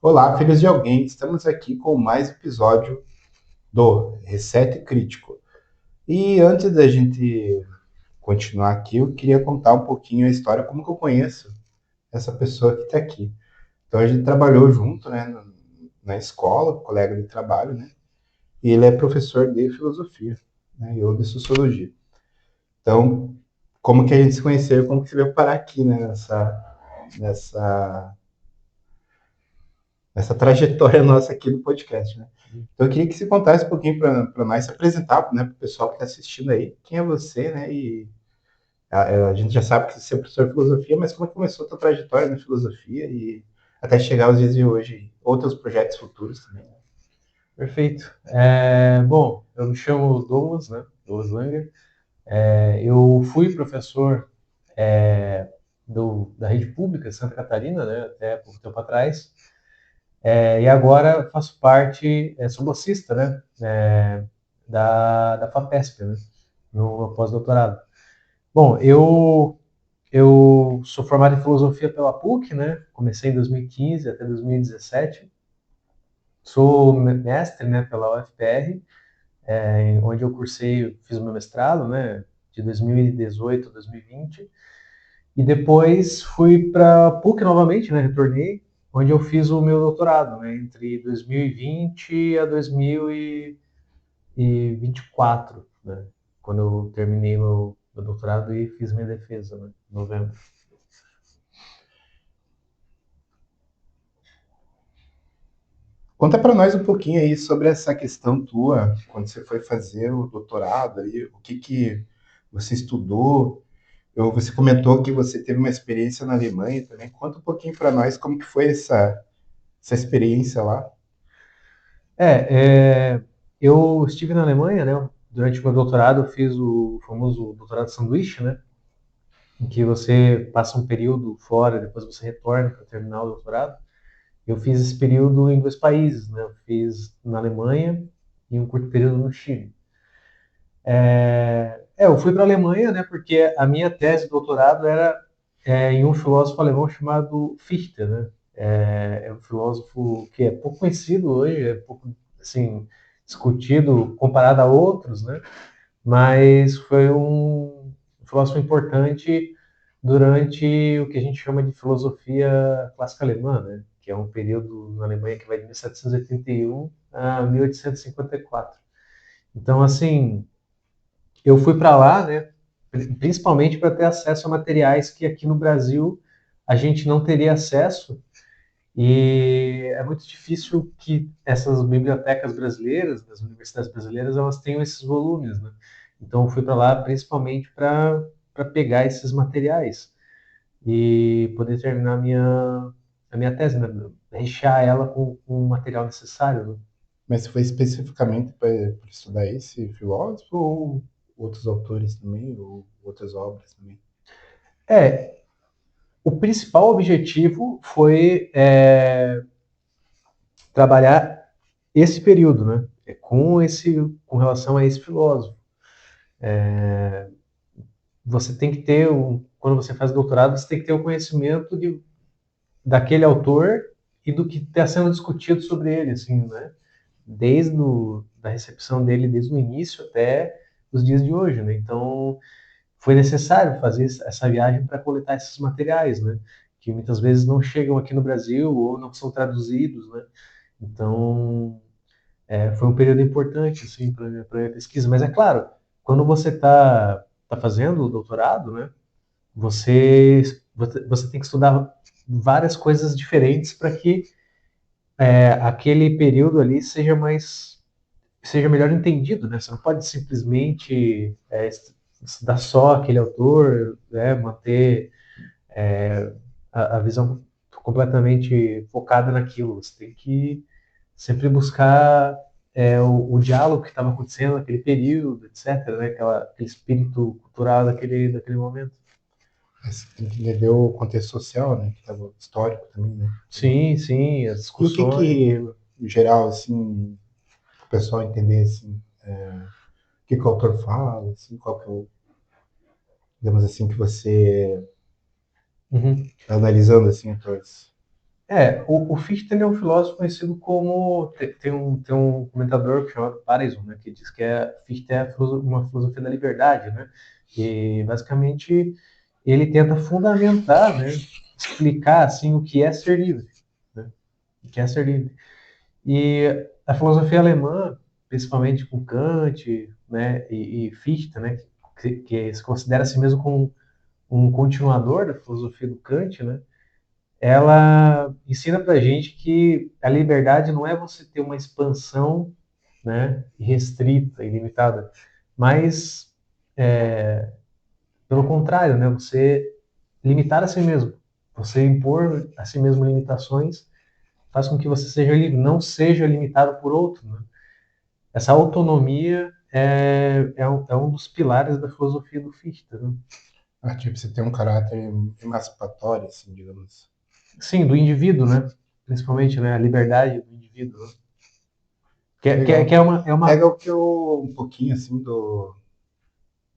Olá, filhos de alguém, estamos aqui com mais um episódio do Reset Crítico. E antes da gente continuar aqui, eu queria contar um pouquinho a história, como que eu conheço essa pessoa que está aqui. Então a gente trabalhou junto, né, na escola, colega de trabalho, né? E ele é professor de filosofia, né? E eu de sociologia. Então, como que a gente se conheceu, como que você veio parar aqui, né, nessa essa trajetória nossa aqui do podcast, né? Então eu queria que você contasse um pouquinho para nós se apresentar, né, para o pessoal que está assistindo aí, quem é você, né? E a gente já sabe que você é professor de filosofia, mas como é que começou a tua trajetória na filosofia e até chegar aos dias de hoje, outros projetos futuros também, né? Perfeito. Bom, eu me chamo Douglas, né? Douglas Langer. Eu fui professor da rede pública de Santa Catarina, né? Até pouco tempo atrás. E agora faço parte, sou bolsista, né? Da FAPESP, né? No pós-doutorado. Bom, eu sou formado em filosofia pela PUC, né? Comecei em 2015 até 2017. Sou mestre, né? Pela UFPR. Onde eu cursei, fiz o meu mestrado, né, de 2018 a 2020, e depois fui para a PUC novamente, né, retornei, onde eu fiz o meu doutorado, né, entre 2020 a 2024, né, quando eu terminei meu doutorado e fiz minha defesa, né, em novembro. Conta para nós um pouquinho aí sobre essa questão tua, quando você foi fazer o doutorado aí, o que que você estudou. Você comentou que você teve uma experiência na Alemanha também. Conta um pouquinho para nós como que foi essa experiência lá. É, é, eu estive na Alemanha, né, durante o meu doutorado, eu fiz o famoso doutorado sanduíche, né, em que você passa um período fora, depois você retorna para terminar o doutorado. Eu fiz esse período em dois países, né? Eu fiz na Alemanha e um curto período no Chile. Eu fui para a Alemanha, né? Porque a minha tese de doutorado era em um filósofo alemão chamado Fichte, né? É um filósofo que é pouco conhecido hoje, é pouco assim discutido comparado a outros, né? Mas foi um filósofo importante durante o que a gente chama de filosofia clássica alemã, né? Que é um período na Alemanha que vai de 1781 a 1854. Então, assim, eu fui para lá, né? Principalmente para ter acesso a materiais que aqui no Brasil a gente não teria acesso, e é muito difícil que essas bibliotecas brasileiras, das universidades brasileiras, elas tenham esses volumes, né? Então, eu fui para lá principalmente para pegar esses materiais e poder terminar a minha tese, né? Rechear ela com o material necessário, né? Mas foi especificamente para estudar esse filósofo ou outros autores também, ou outras obras também? É, o principal objetivo foi trabalhar esse período, né? Com relação a esse filósofo. Você tem que ter, quando você faz doutorado, você tem que ter o conhecimento daquele autor e do que está sendo discutido sobre ele, assim, né? Da recepção dele, desde o início até os dias de hoje, né? Então, foi necessário fazer essa viagem para coletar esses materiais, né? Que muitas vezes não chegam aqui no Brasil ou não são traduzidos, né? Então, foi um período importante, assim, para a minha pesquisa. Mas é claro, quando você tá fazendo o doutorado, né? Você, você tem que estudar várias coisas diferentes para que aquele período ali seja melhor entendido, né? Você não pode simplesmente estudar só aquele autor, né? Manter a visão completamente focada naquilo. Você tem que sempre buscar o diálogo que estava acontecendo naquele período, etc., né? Aquele espírito cultural daquele momento. Mas tem que entender o contexto social, né? Que tava histórico também, né? Sim, sim, as E o que discussões. que, em geral, assim, o pessoal entender, assim, o que que o autor fala, assim, qual que é o, digamos assim, que você Uhum. tá analisando, assim, autores? O Fichte ele é um filósofo conhecido como. Tem um comentador chamado Parison, né, que diz que Fichte é uma filosofia da liberdade, né? E basicamente ele tenta fundamentar, né, explicar assim o que é ser livre, né? O que é ser livre. E a filosofia alemã, principalmente com Kant, né, e Fichte, né, que se considera a si mesmo como um continuador da filosofia do Kant, né? Ela ensina para a gente que a liberdade não é você ter uma expansão, né, restrita, ilimitada, mas pelo contrário, né, você limitar a si mesmo, você impor a si mesmo limitações faz com que você seja livre, não seja limitado por outro, né? Essa autonomia é um dos pilares da filosofia do Fichte, né? Tipo, você tem um caráter emancipatório, assim, digamos. Sim, do indivíduo, né? Principalmente, né, a liberdade do indivíduo, né? Que Legal. é uma. Pega o que eu, um pouquinho, assim, do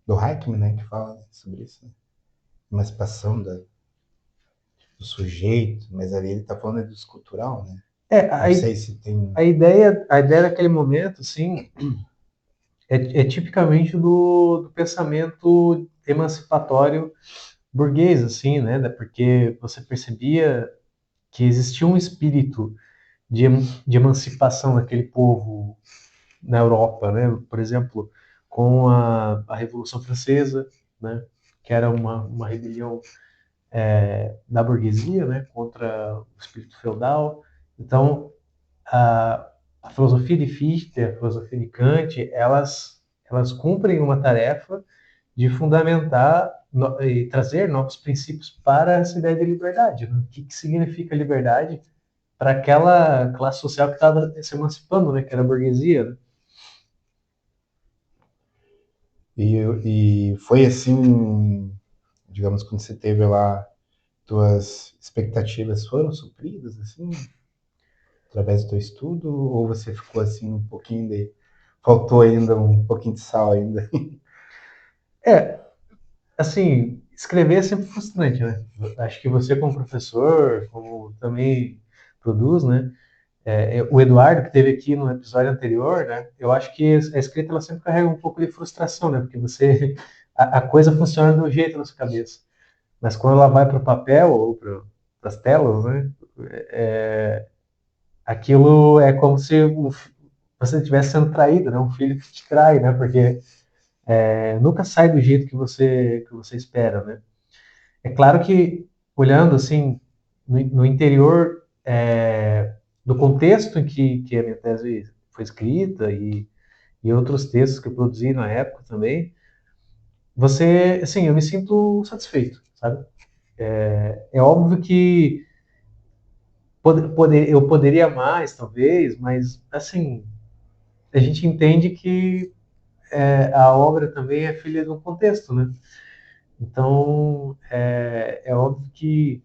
Hackman, né, que fala sobre isso, né? Emancipação do sujeito, mas ali ele tá falando do escultural, né? É, a, Não sei se tem. a ideia daquele momento, assim, é tipicamente do pensamento emancipatório burguês, assim, né? Porque você percebia que existia um espírito de emancipação daquele povo na Europa, né? Por exemplo, com a Revolução Francesa, né? Que era uma rebelião da burguesia, né? Contra o espírito feudal. Então, a filosofia de Fichte, a filosofia de Kant, elas cumprem uma tarefa de fundamentar e trazer novos princípios para essa ideia de liberdade. Né? O que significa liberdade para aquela classe social que estava se emancipando, né? Que era a burguesia. Né? E foi assim, digamos, quando você teve lá, tuas expectativas foram supridas, assim, através do teu estudo, ou você ficou assim um pouquinho de. Faltou ainda um pouquinho de sal ainda? É, assim, escrever é sempre frustrante, né? Acho que você como professor, como também produz, né? O Eduardo, que teve aqui no episódio anterior, né? Eu acho que a escrita ela sempre carrega um pouco de frustração, né? Porque a coisa funciona de um jeito na sua cabeça, mas quando ela vai para o papel ou para as telas, né? Aquilo é como se você estivesse sendo traído, né? Um filho que te trai, né? Porque nunca sai do jeito que você espera, né? É claro que olhando assim no interior do contexto em que a minha tese foi escrita e outros textos que eu produzi na época também, assim, eu me sinto satisfeito, sabe? É óbvio que eu poderia mais, talvez, mas assim, a gente entende que a obra também é filha de um contexto, né? Então, é óbvio que,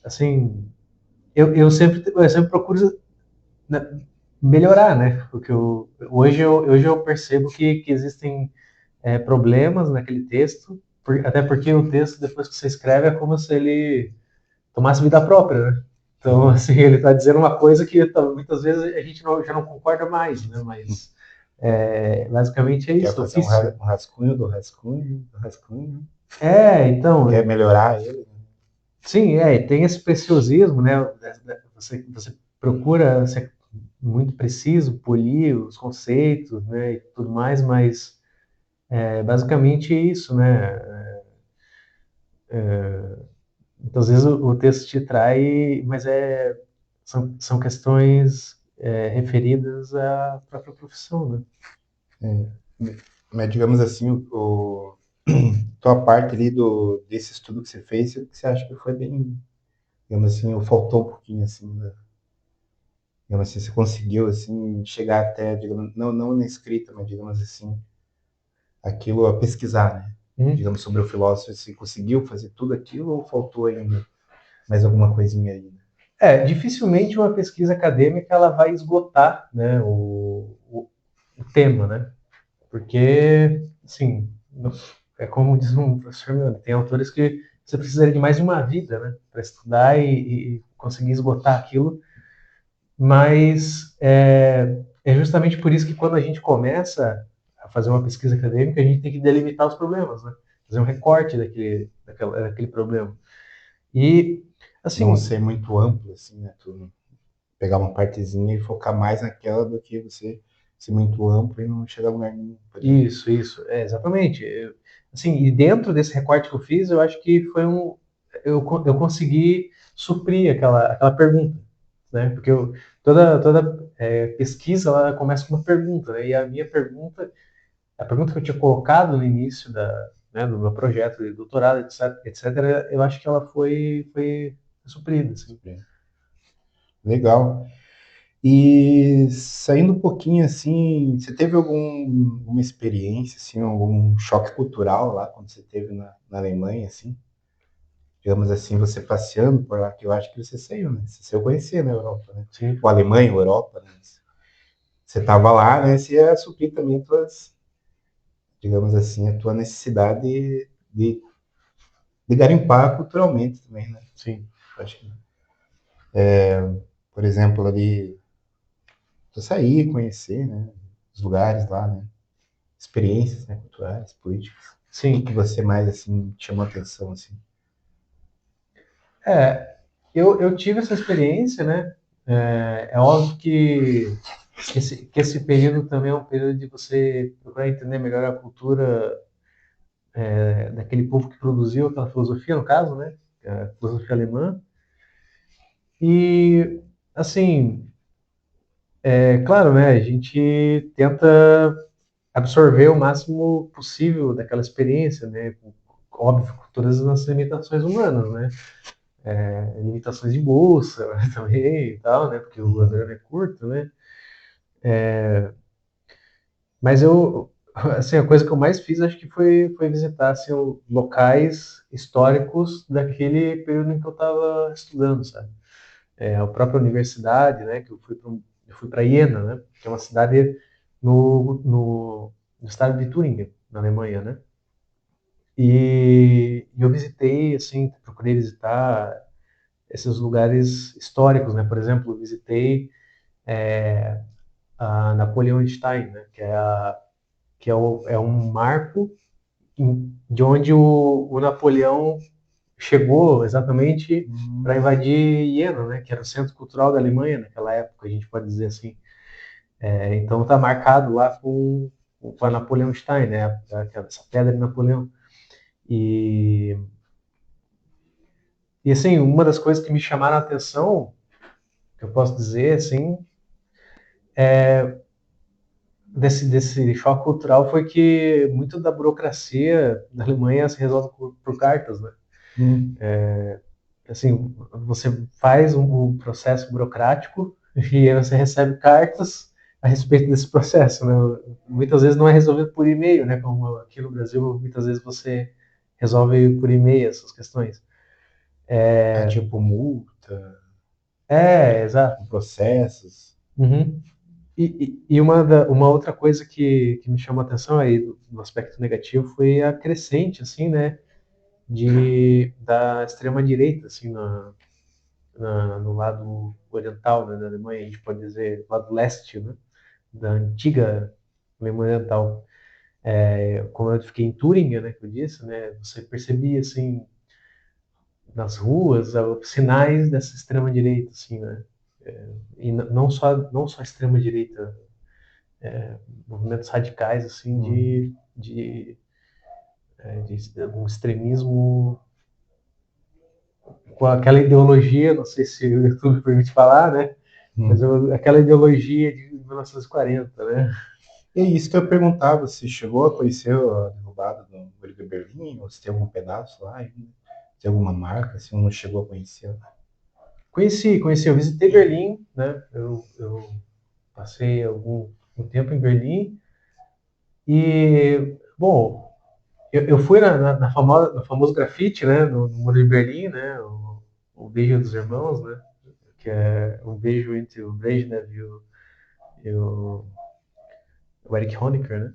assim, eu sempre procuro, né, melhorar, né? Porque hoje eu percebo que existem problemas naquele texto, até porque o texto, depois que você escreve, é como se ele tomasse vida própria, né? Então, assim, ele está dizendo uma coisa que muitas vezes a gente já não concorda mais, né? Mas basicamente é Quer isso, fazer ofício. um rascunho do rascunho, do rascunho, Então, quer melhorar ele. sim, tem esse preciosismo, né? Você procura ser muito preciso, polir os conceitos, né, e tudo mais, mas basicamente isso, né? Muitas vezes o texto te trai, mas são questões referidas à própria profissão, né? Mas digamos assim, tua parte ali desse estudo que você fez, o que você acha que foi bem, digamos assim, ou faltou um pouquinho assim, digamos assim, você conseguiu assim chegar até, digamos, não na escrita, mas digamos assim, aquilo a pesquisar, né? Hum. Digamos sobre o filósofo, você conseguiu fazer tudo aquilo ou faltou ainda mais alguma coisinha aí? Dificilmente uma pesquisa acadêmica ela vai esgotar, né, o tema, né? Porque, assim, é como diz um professor meu, tem autores que você precisaria de mais de uma vida, né, para estudar e conseguir esgotar aquilo, mas é justamente por isso que quando a gente começa a fazer uma pesquisa acadêmica, a gente tem que delimitar os problemas, né? Fazer um recorte daquele problema. E, Não assim, ser muito amplo, assim, né? Tu pegar uma partezinha e focar mais naquela do que você ser muito amplo e não chegar a lugar nenhum, por exemplo. isso, exatamente. Assim, e dentro desse recorte que eu fiz, eu acho que eu consegui suprir aquela pergunta, né? Porque toda pesquisa, ela começa com uma pergunta, né? E a pergunta que eu tinha colocado no início do meu projeto de doutorado, etc., eu acho que ela foi suprida, assim. Legal. E saindo um pouquinho assim, você teve alguma experiência, assim, algum choque cultural lá quando você esteve na Alemanha, assim? Digamos assim, você passeando por lá, que eu acho que você saiu, né? Você saiu conhecer na Europa, né? Sim, Ou Alemanha, ou Europa, né? Você estava lá, né? Você ia suprir também tuas, digamos assim, a tua necessidade de garimpar culturalmente também, né? sim. Acho que, por exemplo, ali, tu sair, conhecer, né? Os lugares lá, né? Experiências, né? Culturais, políticas. O que Sim. que você mais, assim, te chamou a atenção, assim? É, eu tive essa experiência, né? É óbvio que esse período também é um período de você procurar entender melhor a cultura daquele povo que produziu aquela filosofia, no caso, né? A filosofia alemã. E, assim, claro, né? A gente tenta absorver o máximo possível daquela experiência, né? Óbvio, com todas as nossas limitações humanas, né? Limitações de bolsa também e tal, né? Porque o Uhum. ano é curto, né? Mas eu, assim, a coisa que eu mais fiz acho que foi visitar assim, locais históricos daquele período em que eu estava estudando, sabe? A própria universidade, né? Que eu fui para Iena, né? Que é uma cidade no estado de Turingen, na Alemanha, né? E eu visitei, assim, procurei visitar esses lugares históricos, né? Por exemplo, visitei a Napoleon Stein, né? Que é um marco de onde o Napoleão chegou exatamente para Hum, invadir Iena, né? Que era o centro cultural da Alemanha naquela época, a gente pode dizer assim. Então está marcado lá com a Napoleon Stein, né? Essa pedra de Napoleão. E, e assim, uma das coisas que me chamaram a atenção, que eu posso dizer, assim, desse choque cultural foi que muito da burocracia da Alemanha se resolve por cartas, né? hum. Assim, você faz um processo burocrático e aí você recebe cartas a respeito desse processo, né? Muitas vezes não é resolvido por e-mail, né? Como aqui no Brasil, muitas vezes você resolve por e-mail essas questões. Ah, tipo multa, Exato. processos. Uhum. E uma outra coisa que me chamou a atenção aí do aspecto negativo foi a crescente, assim, né, da extrema direita, assim, no lado oriental, né, da Alemanha, a gente pode dizer, lado leste, né, da antiga Alemanha Oriental. Como eu fiquei em Turing, né, que eu disse, né, você percebia, assim, nas ruas, sinais dessa extrema direita, assim, né, e não só a extrema direita, movimentos radicais, assim, Hum, de um extremismo com aquela ideologia, não sei se o YouTube permite falar, né, mas hum. aquela ideologia de 1940, né. E é isso que eu perguntava, se chegou a conhecer a derrubada do Muro de Berlim, ou se tem algum pedaço lá ainda, se tem alguma marca, se não chegou a conhecer. Conheci, eu visitei Berlim, né? Eu passei um tempo em Berlim e, bom, eu fui no famoso grafite, né? No Muro de Berlim, né? O Beijo dos Irmãos, né? Que é um beijo entre o Brezhnev e o Erich Honecker, né?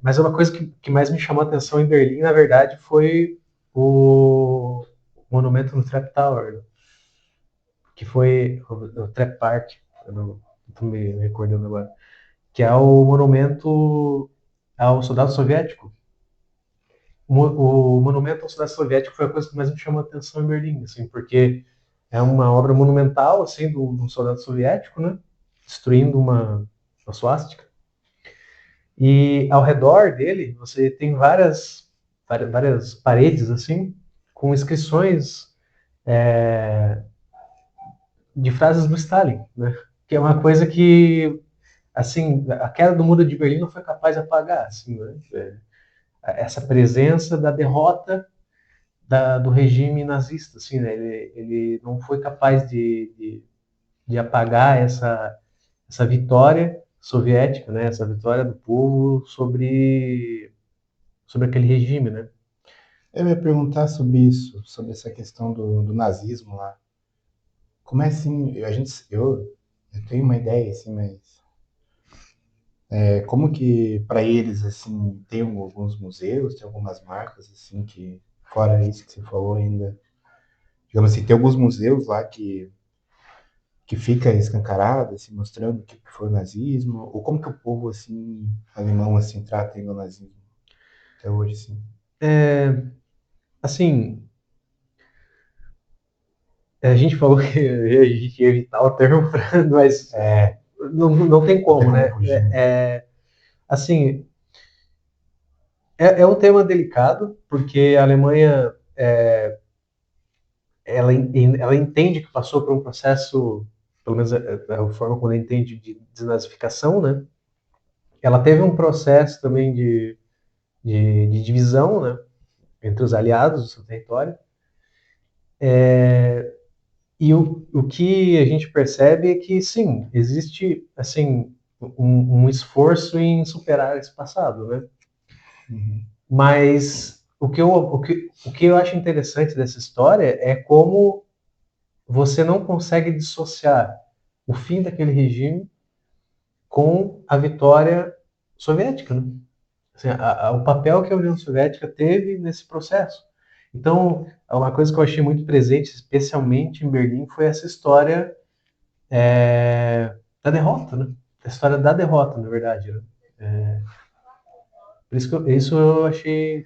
Mas uma coisa que mais me chamou a atenção em Berlim, na verdade, foi o, monumento no Trap Tower, que foi o Trap Park, eu não estou me recordando agora, que é o monumento ao soldado soviético. O monumento ao soldado soviético foi a coisa que mais me chamou a atenção em Berlim, assim, porque é uma obra monumental, assim, de um soldado soviético, né, destruindo uma suástica. E ao redor dele você tem várias paredes assim com inscrições de frases do Stalin, né? Que é uma coisa que assim a queda do muro de Berlim não foi capaz de apagar, assim, né? Essa presença da derrota do regime nazista, assim, né? Ele não foi capaz de apagar essa vitória soviética, né? Essa vitória do povo sobre aquele regime, né? Eu ia perguntar sobre isso, sobre essa questão do nazismo lá. Como é assim, eu tenho uma ideia, assim, mas como que para eles, assim, tem alguns museus, tem algumas marcas, assim, que, fora isso que você falou ainda, digamos assim, tem alguns museus lá que fica escancarado, assim, mostrando o que foi o nazismo, ou como que o povo, assim, alemão, assim, trata ainda o nazismo até hoje, assim. Assim, a gente falou que a gente ia evitar o termo frango, mas É, não tem não tem como, como né? fugir, né? Assim, é um tema delicado, porque a Alemanha ela entende que passou por um processo, pelo menos a forma como ela entende de desnazificação, né? Ela teve um processo também de divisão, né? Entre os aliados do seu território. E o que a gente percebe é que, sim, existe, assim, um esforço em superar esse passado, né? Uhum. Mas o que eu acho interessante dessa história é como você não consegue dissociar o fim daquele regime com a vitória soviética, né? Assim, o papel que a União Soviética teve nesse processo. Então, uma coisa que eu achei muito presente, especialmente em Berlim, foi essa história da derrota, né? A história da derrota, na verdade, né? Por isso que isso eu achei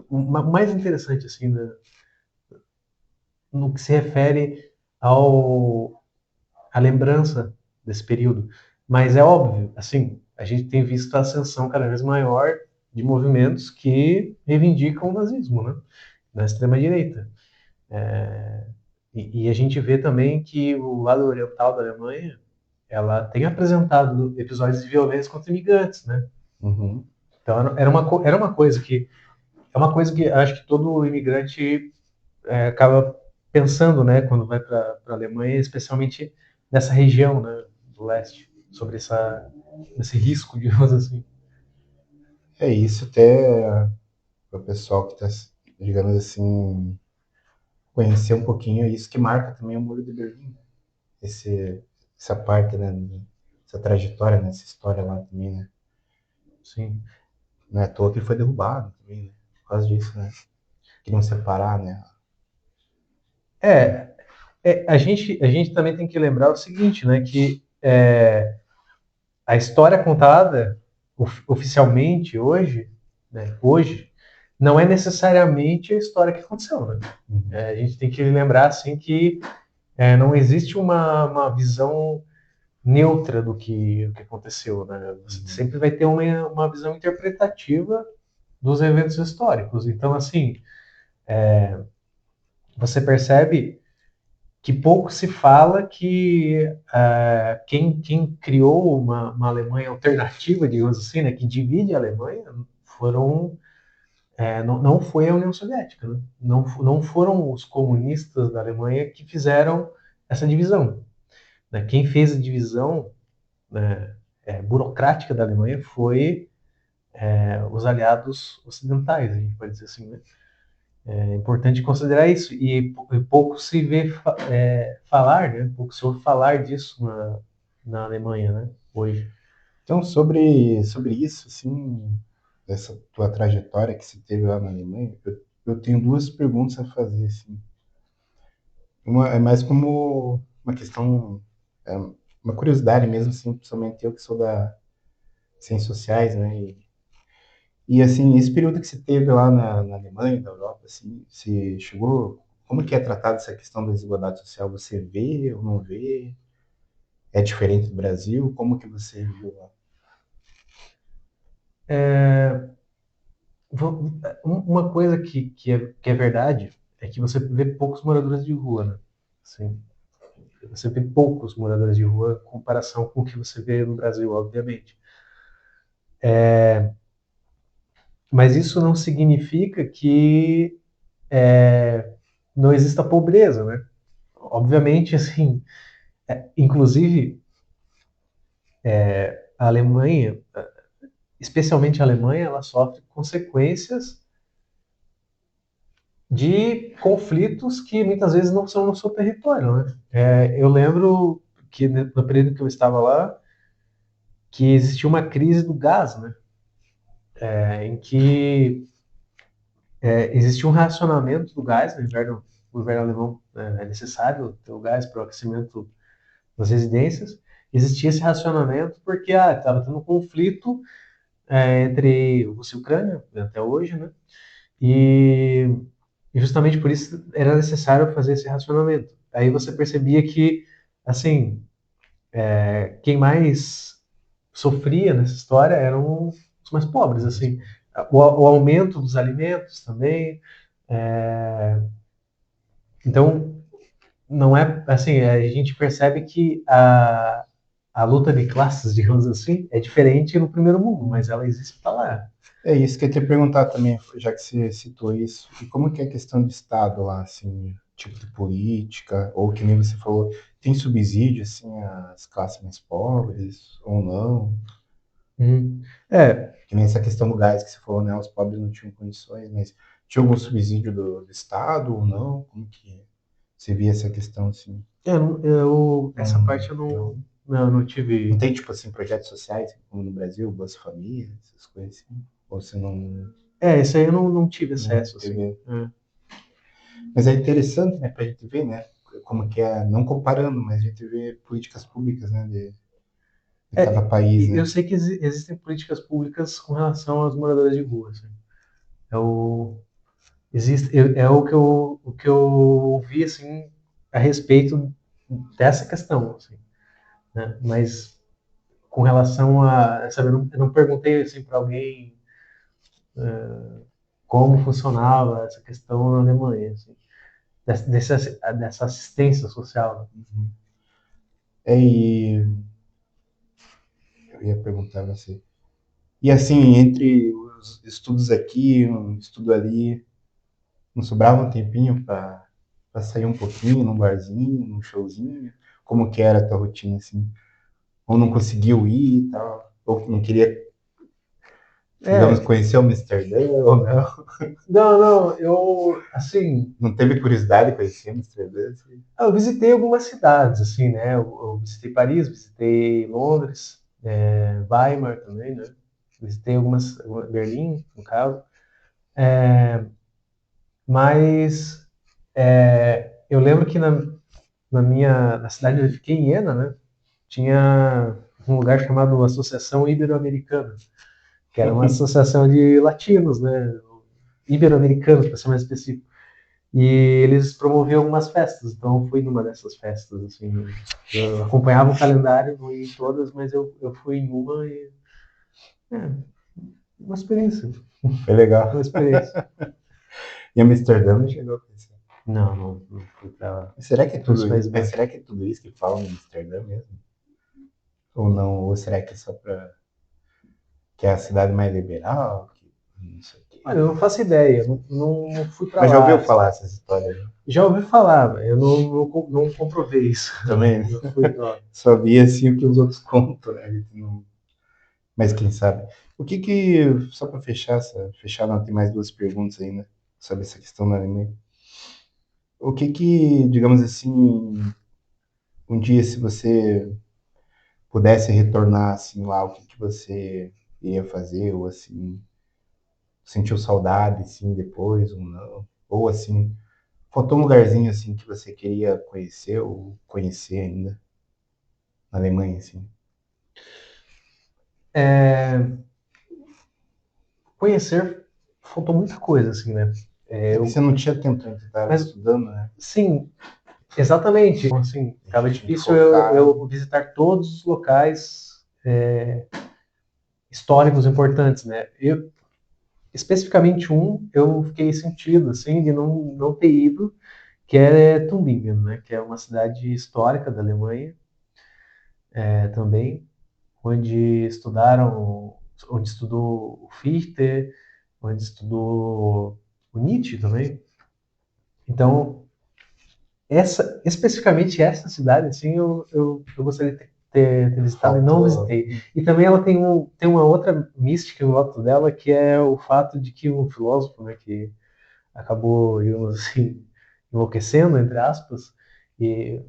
o mais interessante, assim, no que se refere à lembrança desse período. Mas é óbvio, assim, a gente tem visto a ascensão cada vez maior de movimentos que reivindicam o nazismo, né? Na extrema-direita. E a gente vê também que o lado oriental da Alemanha ela tem apresentado episódios de violência contra imigrantes, né? Uhum. Então era uma coisa que é uma coisa que acho que todo imigrante acaba pensando, né, quando vai para a Alemanha, especialmente nessa região, né, do leste, sobre esse risco, digamos assim. É isso, até para o pessoal que está, digamos assim, conhecer um pouquinho, é isso que marca também o Muro de Berlim, esse, essa parte, né, essa trajetória, né, essa história lá também, né. Sim. Não é à toa que ele foi derrubado também, né, por causa disso, né. Queriam separar, né. É, a gente também tem que lembrar o seguinte, né, que a história contada oficialmente hoje, né, hoje, não é necessariamente a história que aconteceu, né? Uhum. A gente tem que lembrar assim que não existe uma visão neutra do que aconteceu, né? Você Uhum. sempre vai ter uma visão interpretativa dos eventos históricos. Então, assim, você percebe que pouco se fala que quem criou uma Alemanha alternativa, digamos assim, né, que divide a Alemanha, foram não foi a União Soviética, né? Não foram os comunistas da Alemanha que fizeram essa divisão. Né? Quem fez a divisão, né, burocrática da Alemanha foi os aliados ocidentais, a gente pode dizer assim. Né? É importante considerar isso e pouco se vê falar, né? Pouco se ouve falar disso na Alemanha, né? Hoje. Então, sobre isso, assim, dessa tua trajetória que você teve lá na Alemanha, eu tenho duas perguntas a fazer, assim. É mais como uma questão, é, uma curiosidade mesmo, assim, principalmente eu que sou da ciências sociais, né? E assim, esse período que você teve lá na Alemanha, na Europa, assim, você chegou. Como que é tratada essa questão da desigualdade social? Você vê ou não vê? É diferente do Brasil? Como que você viu lá? Uma coisa que é verdade é que você vê poucos moradores de rua, né? Assim, você vê poucos moradores de rua em comparação com o que você vê no Brasil, obviamente. Mas isso não significa que não exista pobreza, né? Obviamente, assim, inclusive a Alemanha, especialmente a Alemanha, ela sofre consequências de conflitos que muitas vezes não são no seu território, né? Eu lembro que no período que eu estava lá, que existia uma crise do gás, né? Em que existia um racionamento do gás no inverno alemão, é necessário ter o gás para o aquecimento das residências. Existia esse racionamento porque estava tendo um conflito entre Rússia e Ucrânia, até hoje, né? E, e justamente por isso era necessário fazer esse racionamento. Aí você percebia que, assim, quem mais sofria nessa história eram os mais pobres, assim. O aumento dos alimentos também. É, então, não é assim, a gente percebe que a luta de classes, digamos assim, é diferente no primeiro mundo, mas ela existe para lá. É isso que eu ia te perguntar também, já que você citou isso. E como que é a questão de Estado lá, assim, tipo de política, ou que nem você falou, tem subsídio, assim, às classes mais pobres, ou não? Uhum. É, Que nem essa questão do gás que você falou, né? Os pobres não tinham condições, mas tinha algum subsídio do Estado ou não? Como que você via essa questão, assim? essa Não, parte eu não, não não tive. tem, tipo assim, projetos sociais, como no Brasil, Bolsa Família, essas coisas assim? Ou você Isso aí eu não tive não acesso, assim. teve. Mas é interessante, né, pra gente ver, né, como que é, não comparando, mas a gente vê políticas públicas, né, de cada país, Eu né? sei que existem políticas públicas com relação aos moradores de rua, assim. É o, é o que eu ouvi, assim, a respeito dessa questão, assim, né? Mas com relação sabe, eu não perguntei, assim, para alguém como funcionava essa questão na Alemanha, assim, dessa assistência social, né? É, e eu ia perguntar a você. E assim, entre os estudos aqui, um estudo ali, não sobrava um tempinho para sair um pouquinho num barzinho, num showzinho? Como que era a tua rotina, assim? Ou não conseguiu ir e tal? Ou não queria, digamos, É, conhecer o Amsterdã ou não? não, eu, assim, Não teve curiosidade de conhecer Amsterdã? Assim? eu visitei algumas cidades, assim, né? Eu visitei Paris, visitei Londres, Weimar também, né? Visitei Berlim, no caso. Mas eu lembro que na cidade onde eu fiquei, em Iena, né? Tinha um lugar chamado Associação Ibero-Americana, que era uma associação de latinos, né? Ibero-americanos, para ser mais específico. E eles promoviam algumas festas, então eu fui numa dessas festas, assim. Eu acompanhava o calendário, não ia em todas, mas eu fui em uma e. É, uma experiência. Foi legal. Uma experiência. E Amsterdã não chegou a conhecer. Não fui para Mas será que é os tudo Países isso? Mas Baixos. será que é tudo isso que falam em Amsterdã mesmo? Ou não? Ou será que é só para que é a cidade mais liberal? Que não sei o Olha, quê. eu não faço ideia, não fui para Mas já lá. ouviu falar essas histórias? Né? Já ouvi falar, eu não comprovei isso. Também, né? Não fui para. Só vi assim o que os outros contam, né? A gente não... Mas quem sabe? O que que, só para fechar, não, tem mais duas perguntas ainda sobre essa questão da Alemanha. O que que, digamos assim, um dia se você pudesse retornar assim lá, o que que você iria fazer ou assim, sentiu saudade assim depois ou não? Ou assim, faltou um lugarzinho assim que você queria conhecer ou conhecer ainda na Alemanha, assim? Conhecer, faltou muita coisa, assim, né? É que você não tinha tempo, né? Você estava Mas, estudando, né? sim, exatamente. Então, assim, A gente ficava tinha que difícil focar. eu visitar todos os locais históricos importantes, né? Especificamente eu fiquei sentido, assim, de não ter ido, que é Tübingen, né? Que é uma cidade histórica da Alemanha, também, onde onde estudou o Fichte, onde estudou o Nietzsche também. Então, especificamente essa cidade, assim, eu gostaria de ter visitado e não Faltou. visitei. E também ela tem uma outra mística em volta dela, que é o fato de que um filósofo, né, que acabou, digamos assim, enlouquecendo, entre aspas, e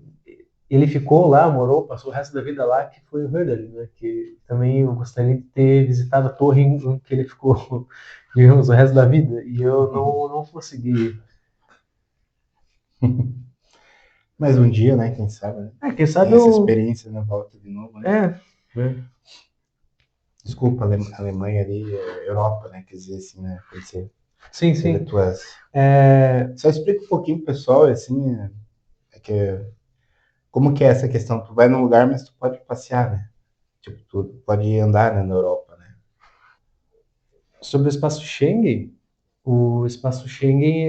ele ficou lá, morou, passou o resto da vida lá, que foi o Hölderlin, né, que também eu gostaria de ter visitado a torre em que ele ficou, digamos, o resto da vida, e eu não consegui. Mais um dia, né? Quem sabe, né? Quem Tem sabe essa eu... experiência na volta de novo, né? É, né? Desculpa, Alemanha ali, Europa, né? Quer dizer assim, né? Conhecer, Sim, teve sim. tuas. É, Só explica um pouquinho pro pessoal, assim, é que, como que é essa questão? Tu vai num lugar, mas tu pode passear, né? Tipo, tu pode andar, né, na Europa, né? sobre o espaço Schengen, o espaço Schengen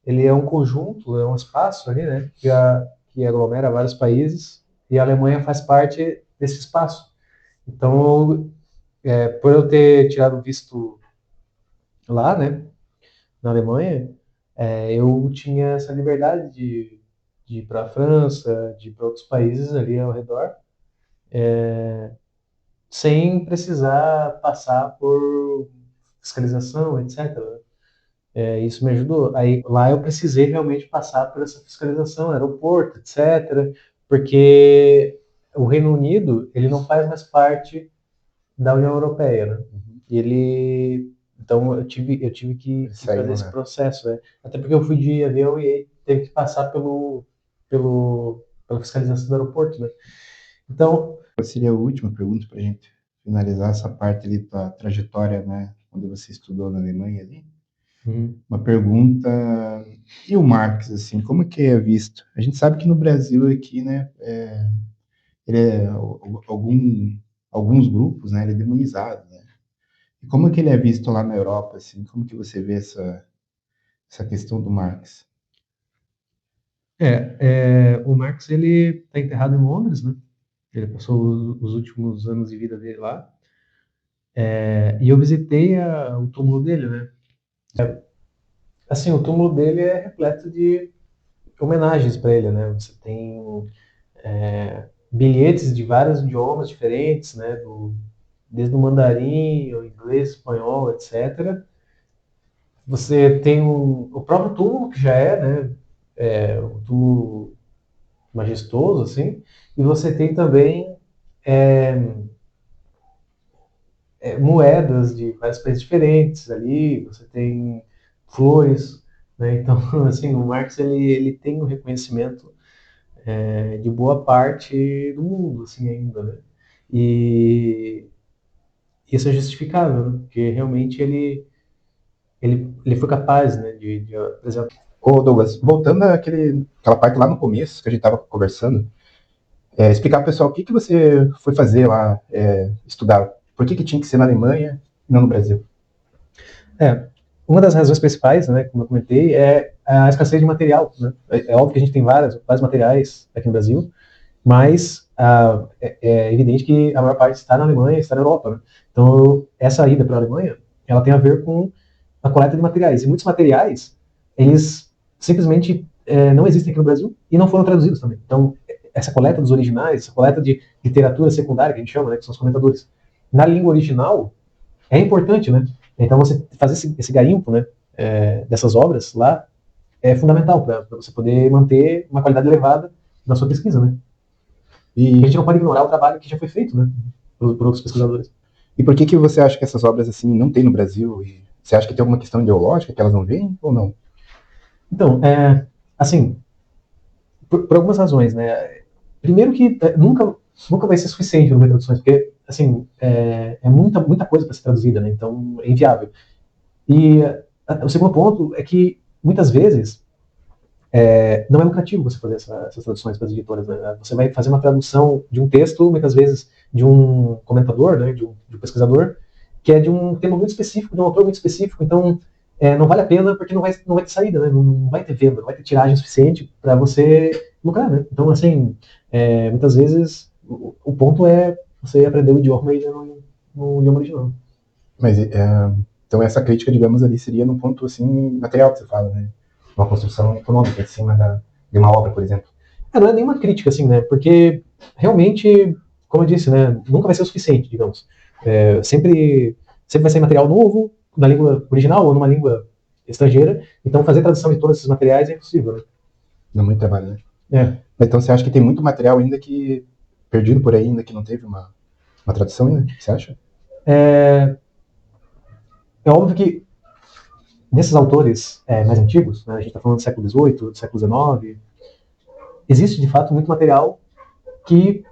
ele é um conjunto, é um espaço ali, né, que aglomera vários países e a Alemanha faz parte desse espaço. Então, por eu ter tirado visto lá, né, na Alemanha, eu tinha essa liberdade de ir para a França, de ir para outros países ali ao redor, sem precisar passar por fiscalização, etc. Isso me ajudou. Aí lá eu precisei realmente passar por essa fiscalização, aeroporto, etc. Porque o Reino Unido ele não faz mais parte da União Europeia, né? E então eu tive Ele que fazer saiu, esse né? processo, né? Até porque eu fui de avião e aí teve que passar pela fiscalização do aeroporto, né? Então, Qual seria a última pergunta para a gente finalizar essa parte ali da trajetória, né? Quando você estudou na Alemanha ali? uhum. Uma pergunta. E o Marx, assim, como que é visto? A gente sabe que no Brasil aqui, né, ele é, alguns grupos, né, ele é demonizado, né? E como que ele é visto lá na Europa, assim? Como que você vê essa questão do Marx? O Marx ele está enterrado em Londres, né? Ele passou os últimos anos de vida dele lá. E eu visitei o túmulo dele, né? Assim, o túmulo dele é repleto de homenagens para ele, né? Você tem bilhetes de vários idiomas diferentes, né? Desde o mandarim, o inglês, espanhol, etc. Você tem o próprio túmulo, que já né? Um túmulo majestoso, assim. E você tem também moedas de vários países diferentes ali, você tem flores, né? Então, assim, o Marx ele tem um reconhecimento de boa parte do mundo, assim, ainda, né? E isso é justificável, né? Porque realmente ele foi capaz, né, por exemplo, Ô, Douglas, voltando àquela parte lá no começo que a gente estava conversando, explicar para o pessoal o que você foi fazer lá, estudar. Por que tinha que ser na Alemanha e não no Brasil? uma das razões principais, né, como eu comentei, é a escassez de material, né? É óbvio que a gente tem vários materiais aqui no Brasil, mas é evidente que a maior parte está na Alemanha, está na Europa, né? Então, essa ida para a Alemanha, ela tem a ver com a coleta de materiais. E muitos materiais, eles simplesmente não existem aqui no Brasil e não foram traduzidos também. Então, essa coleta dos originais, essa coleta de literatura secundária, que a gente chama, né, que são os comentadores, na língua original, é importante, né? Então, você fazer esse garimpo, né, dessas obras lá, é fundamental para você poder manter uma qualidade elevada na sua pesquisa, né? E a gente E, não pode ignorar o trabalho que já foi feito, né, por outros pesquisadores. e por que você acha que essas obras assim não tem no Brasil? E você acha que tem alguma questão ideológica que elas não veem ou não? Então, assim, por algumas razões, né? Primeiro que nunca vai ser suficiente no número de traduções, porque, assim, muita coisa para ser traduzida, né? Então, é inviável. E o segundo ponto é que, muitas vezes, não é lucrativo você fazer essas traduções para as editoras, né? Você vai fazer uma tradução de um texto, muitas vezes, de um comentador, né? De um pesquisador, que é de um tema muito específico, de um autor muito específico, então não vale a pena porque não vai ter saída, né? Não vai ter venda, não vai ter tiragem suficiente para você lucrar, né? Então, assim, muitas vezes o ponto é você aprender o idioma e no idioma original. Mas, então essa crítica, digamos, ali seria no ponto, assim, material que você fala, né? Uma construção econômica em cima de uma obra, por exemplo. Não é nenhuma crítica, assim, né? Porque realmente, como eu disse, né? Nunca vai ser o suficiente, digamos. Sempre vai ser material novo, na língua original ou numa língua estrangeira. Então, fazer tradução de todos esses materiais é impossível, né? Dá muito trabalho, né? É. Então você acha que tem muito material ainda que perdido por aí, ainda que não teve uma tradução ainda? Você acha? É óbvio que nesses autores mais antigos, né, a gente está falando do século XVIII, do século XIX, existe de fato muito material que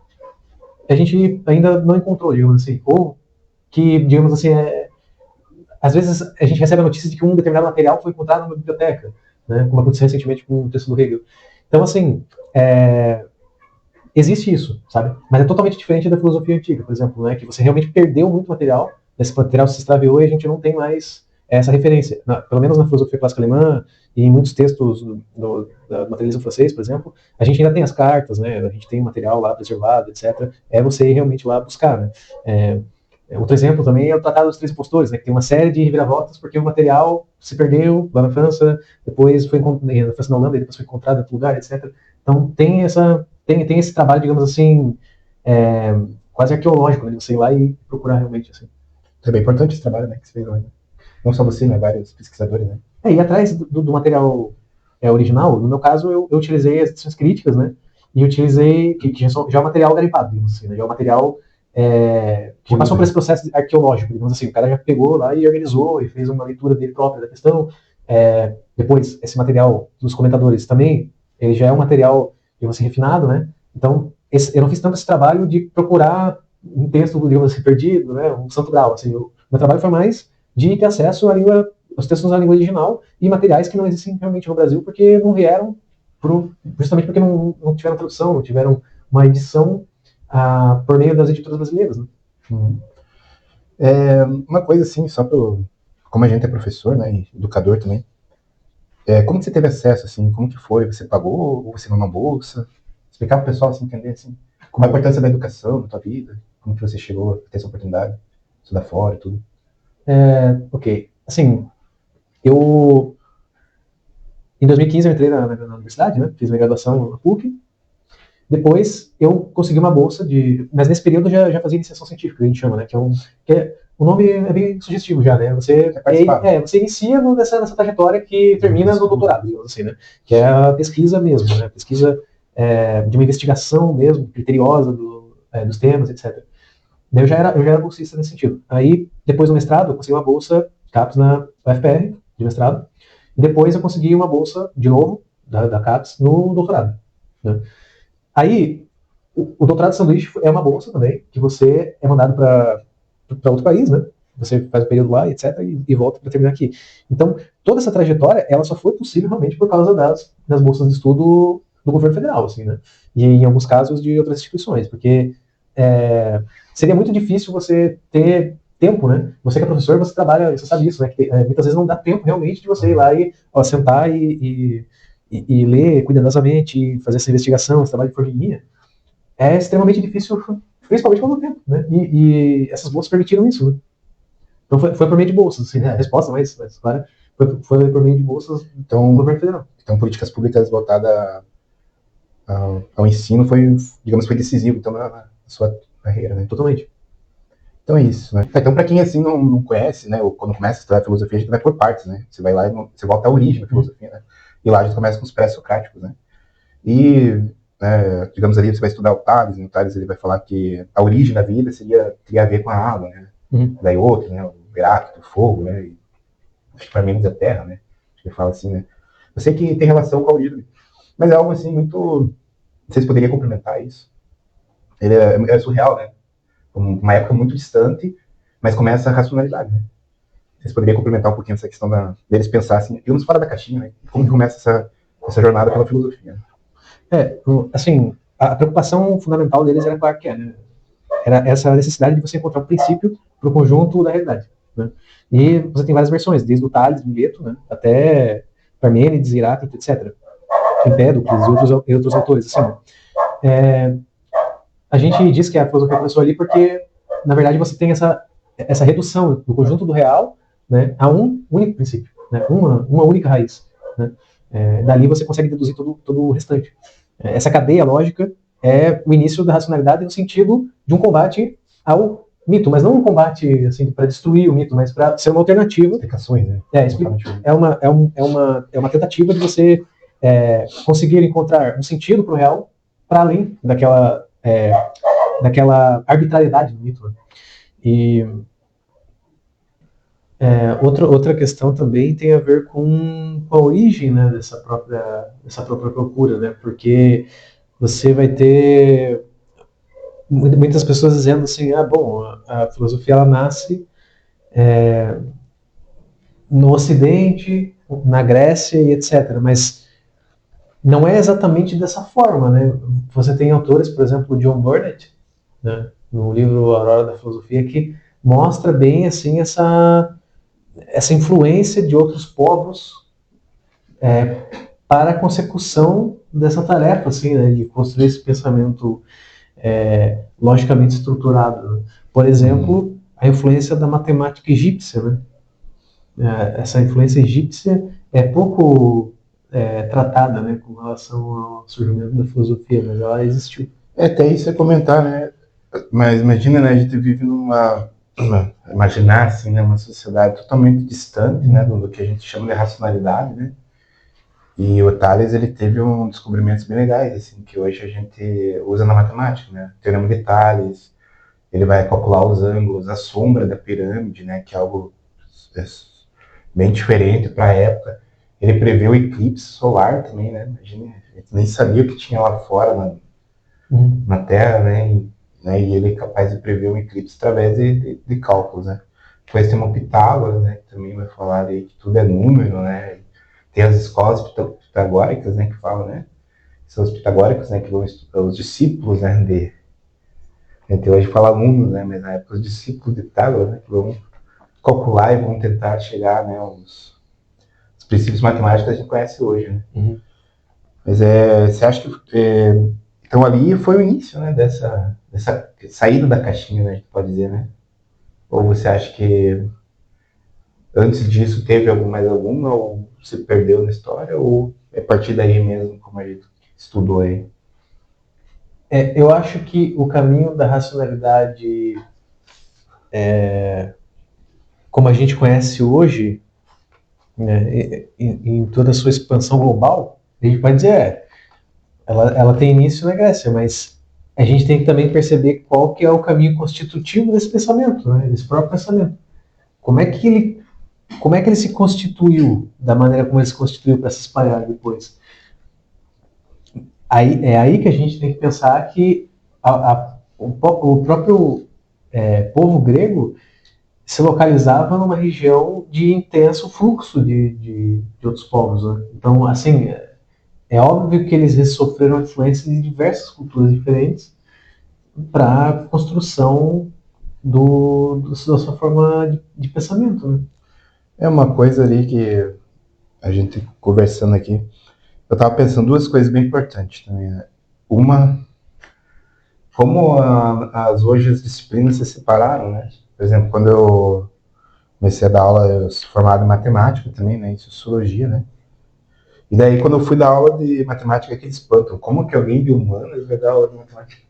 a gente ainda não encontrou, digamos assim, ou que, digamos assim, às vezes a gente recebe a notícia de que um determinado material foi encontrado numa biblioteca, né, como aconteceu recentemente com o texto do Hegel. Então, assim, existe isso, sabe? Mas é totalmente diferente da filosofia antiga, por exemplo, né, que você realmente perdeu muito material, esse material se extraviou e a gente não tem mais essa referência. Pelo menos na filosofia clássica alemã e em muitos textos do materialismo francês, por exemplo, a gente ainda tem as cartas, né? A gente tem material lá preservado, etc. É você realmente lá buscar, né? Outro exemplo também é o Tratado dos Três Impostores, né, que tem uma série de reviravoltas porque o material se perdeu lá na França, depois foi na França, na Holanda, e depois foi encontrado em outro lugar, etc. Então tem esse trabalho, digamos assim, quase arqueológico, né, de você ir lá e procurar realmente assim. É bem importante esse trabalho, né, que você fez hoje. Não só você, né, vários pesquisadores, né? E atrás do material original, no meu caso, eu utilizei as edições críticas, né? E utilizei, que já é o material garimpado, digamos assim, né? Já é o material que já passou por esse processo arqueológico, digamos assim. O cara já pegou lá e organizou e fez uma leitura dele própria da questão. Depois, esse material dos comentadores também, ele já é um material, digamos assim, refinado, né? Então, eu não fiz tanto esse trabalho de procurar um texto, digamos assim, perdido, né? Um santo grau, assim. O meu trabalho foi mais de ter acesso à língua, aos textos na língua original e materiais que não existem realmente no Brasil porque não vieram justamente porque não tiveram tradução, não tiveram uma edição por meio das editoras brasileiras, né? Uhum. Uma coisa assim, como a gente é professor, né, e educador também, como que você teve acesso, assim, como que foi? Você pagou ou você não uma bolsa? Explicar para o pessoal, assim, entender, assim, como a importância da educação na tua vida, como que você chegou a ter essa oportunidade, estudar fora e tudo. Ok, assim, eu em 2015 eu entrei na universidade, né? Fiz minha graduação na PUC. Depois eu consegui uma bolsa mas nesse período eu já fazia iniciação científica, que a gente chama, né? O nome é bem sugestivo já, né? Você inicia nessa trajetória que termina no doutorado, digamos assim, né? Que é a pesquisa mesmo, né? Pesquisa de uma investigação mesmo, criteriosa dos temas, etc. Daí eu já era bolsista nesse sentido. Aí, depois do mestrado, eu consegui uma bolsa CAPES na UFPR, de mestrado. E depois eu consegui uma bolsa, de novo, da CAPES, no doutorado. Né? Aí, o doutorado de sanduíche é uma bolsa também, que você é mandado para outro país, né? Você faz o período lá, etc., e volta para terminar aqui. Então, toda essa trajetória, ela só foi possível realmente por causa das bolsas de estudo do governo federal, assim, né? E em alguns casos de outras instituições, porque seria muito difícil você ter tempo, né? Você que é professor, você trabalha, você sabe isso, né? Que, muitas vezes não dá tempo realmente de você ir lá e sentar e ler cuidadosamente, e fazer essa investigação, esse trabalho de formiguinha. É extremamente difícil, principalmente quando tem tempo, né? E essas bolsas permitiram isso, né? Então foi por meio de bolsas, assim, né? A resposta mais clara foi por meio de bolsas do governo federal. Então, políticas públicas voltadas ao ensino foi decisivo, então, na sua carreira, né? Totalmente. Então é isso, né? Então, para quem assim não conhece, né, ou quando começa a estudar filosofia, a gente vai por partes, né? Você vai lá e você volta à origem da filosofia, né? E lá a gente começa com os pré-socráticos, né? E, digamos ali, você vai estudar o Tales, né? O Tales ele vai falar que a origem da vida teria a ver com a água, né? Daí outro, né? O Heráclito, o fogo, né? E, acho que para mim da terra, né? Acho que ele fala assim, né? Eu sei que tem relação com a origem, mas é algo assim muito... Vocês poderiam complementar isso? Ele é surreal, né? Uma época muito distante, mas começa a racionalidade, né? Vocês poderiam complementar um pouquinho essa questão deles pensarem, irmos fora da caixinha, né? Como que começa essa jornada pela filosofia? Assim, a preocupação fundamental deles era claro que é, né? Era essa necessidade de você encontrar um princípio para o conjunto da realidade, né? E você tem várias versões, desde o Tales, Mileto, né, até Parmênides, Heráclito, etc. Empédocles e outros autores. Assim, a gente diz que a filosofia começou ali porque, na verdade, você tem essa redução do conjunto do real, né, a um único princípio, né, uma única raiz. Né? Dali você consegue deduzir todo o restante. Essa cadeia lógica é o início da racionalidade no sentido de um combate ao mito, mas não um combate assim para destruir o mito, mas para ser uma alternativa. Explicações, né? É uma tentativa de você conseguir encontrar um sentido para o real para além daquela arbitrariedade do mito. Né? E outra questão também tem a ver com a origem, né, dessa própria procura, né? Porque você vai ter muitas pessoas dizendo assim, a filosofia ela nasce no Ocidente, na Grécia e etc. Mas não é exatamente dessa forma, né? Você tem autores, por exemplo, John Burnett, né, no livro Aurora da Filosofia, que mostra bem assim essa influência de outros povos para a consecução dessa tarefa, assim, né, de construir esse pensamento logicamente estruturado. Né? Por exemplo, a influência da matemática egípcia, né? Essa influência egípcia é pouco tratada, né, com relação ao surgimento da filosofia, mas ela existiu. Até isso é comentar, né? Mas imagina, né? A gente vive imaginar assim, né, uma sociedade totalmente distante, né, do que a gente chama de racionalidade, né? E o Tales, ele teve descobrimentos bem legais, assim, que hoje a gente usa na matemática, né? O teorema de Tales, ele vai calcular os ângulos, a sombra da pirâmide, né? Que é algo bem diferente para a época. Ele prevê o eclipse solar também, né? Imagina, a gente nem sabia o que tinha lá fora na Terra, né? E ele é capaz de prever um eclipse através de cálculos, né? Depois tem uma Pitágoras, né? Que também vai falar aí que tudo é número, né? Tem as escolas pitagóricas, né? Que falam, né? São os pitagóricos, né? Que vão estudar os discípulos, né? A gente hoje fala alunos, né? Mas na época os discípulos de Pitágoras, né? Que vão calcular e vão tentar chegar, né? Os princípios matemáticos que a gente conhece hoje, né? Uhum. Mas você acha que... então ali foi o início, né? Dessa saída da caixinha, né? A gente pode dizer, né? Ou você acha que antes disso teve mais alguma, ou se perdeu na história, ou é a partir daí mesmo, como a gente estudou aí? Eu acho que o caminho da racionalidade, como a gente conhece hoje, né, em toda a sua expansão global, a gente pode dizer, ela tem início na Grécia, mas a gente tem que também perceber qual que é o caminho constitutivo desse pensamento, né, desse próprio pensamento. Como é que ele se constituiu, da maneira como ele se constituiu para se espalhar depois? É aí que a gente tem que pensar que o próprio povo grego se localizava numa região de intenso fluxo de outros povos. Né? Então, assim, é óbvio que eles sofreram influência de diversas culturas diferentes para a construção da sua forma de pensamento. Né? É uma coisa ali que a gente conversando aqui, eu estava pensando duas coisas bem importantes também. Né? Uma, como hoje as disciplinas se separaram, né? Por exemplo, quando eu comecei a dar aula, eu sou formado em matemática também, né? Em sociologia, né? E daí, quando eu fui dar aula de matemática, que eles espantam. Como que alguém de humanas vai dar aula de matemática?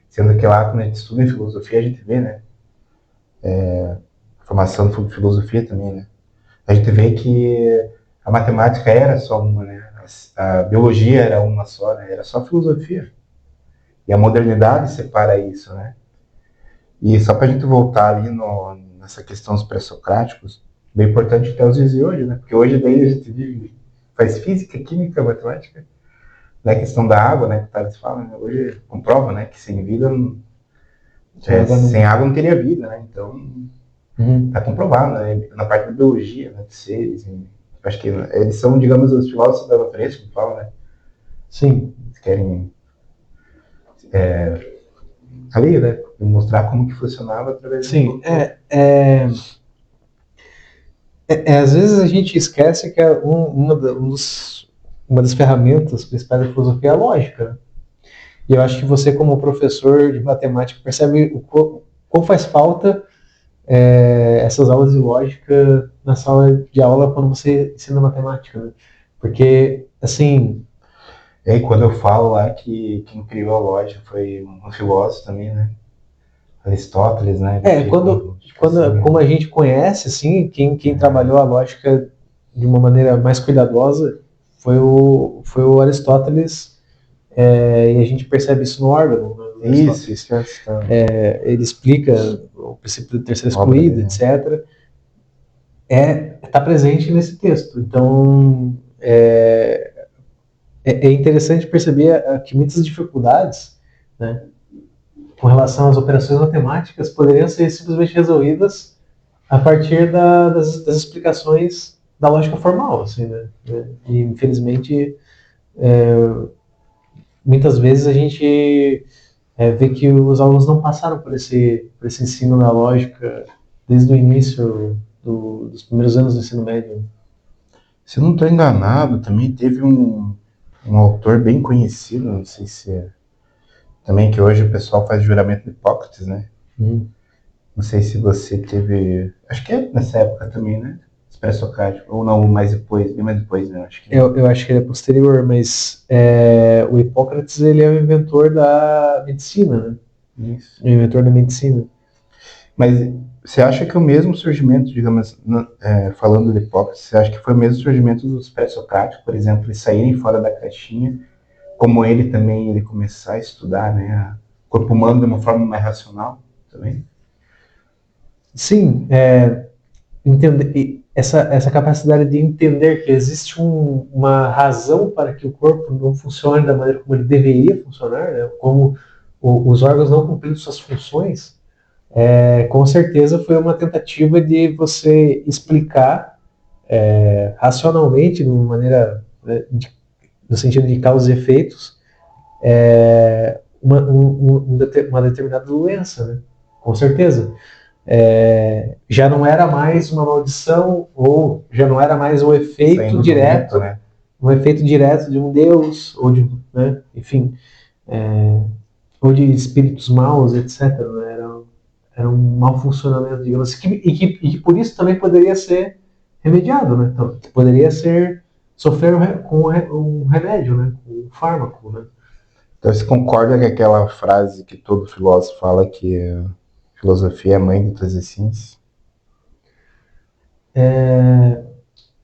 Sendo que lá, quando a gente estuda em filosofia, a gente vê, né? Formação de filosofia também, né? A gente vê que a matemática era só uma, né? A biologia era uma só, né? Era só filosofia. E a modernidade separa isso, né? E só para a gente voltar ali nessa questão dos pré-socráticos, bem importante até os dias de hoje, né? Porque hoje daí a gente vive, faz física, química, matemática, da questão da água, né, que o Thales fala, né, hoje comprova, né, que sem vida, sem água não teria vida, né, então está comprovado, né, na parte da biologia, né, de seres, acho que eles são, digamos, os filósofos da natureza, como falam, né, Sim. eles querem ali, né, mostrar como que funcionava através Sim, às vezes a gente esquece que uma das ferramentas principais da filosofia é a lógica, né? E eu acho que você, como professor de matemática, percebe o quão faz falta essas aulas de lógica na sala de aula quando você ensina matemática, né? Porque, assim... E aí, quando eu falo lá que quem criou a lógica foi um filósofo também, né, Aristóteles, né, como a gente conhece, assim, quem trabalhou a lógica de uma maneira mais cuidadosa foi o Aristóteles, e a gente percebe isso no órgão. Né? Isso. Ele explica o princípio do terceiro excluído, etc. Está presente nesse texto. Então, é interessante perceber que muitas dificuldades, né, com relação às operações matemáticas poderiam ser simplesmente resolvidas a partir das explicações da lógica formal, assim, né? E, infelizmente, muitas vezes a gente vê que os alunos não passaram por esse ensino na lógica desde o início dos primeiros anos do ensino médio. Se eu não estou enganado, também teve um autor bem conhecido, não sei se é também, que hoje o pessoal faz juramento de Hipócrates, né? Não sei se você teve... Acho que é nessa época também, né? Pré-socrático. Ou não, mais depois, bem mais depois, né? Acho que... Eu acho que ele é posterior, mas o Hipócrates, ele é o inventor da medicina, né? Isso. O inventor da medicina. Mas você acha que o mesmo surgimento, digamos, falando de Hipócrates, você acha que foi o mesmo surgimento dos pré-socráticos, por exemplo, eles saírem fora da caixinha, como ele também, ele começar a estudar, né, o corpo humano de uma forma mais racional também? Sim, entender essa capacidade de entender que existe uma razão para que o corpo não funcione da maneira como ele deveria funcionar, né, como os órgãos não cumprindo suas funções, com certeza foi uma tentativa de você explicar racionalmente, de uma maneira, né, no sentido de causas e efeitos, uma determinada doença, né? Com certeza. Já não era mais uma maldição, ou já não era mais um efeito direto, né? Um efeito direto de um deus, ou de, né? Enfim, ou de espíritos maus, etc. Né? Era um mau funcionamento, digamos assim, e que por isso também poderia ser remediado, né? Então, poderia sofrer com um remédio, né? Com um fármaco, né? Então você concorda com aquela frase que todo filósofo fala que a filosofia é a mãe de todas as ciências?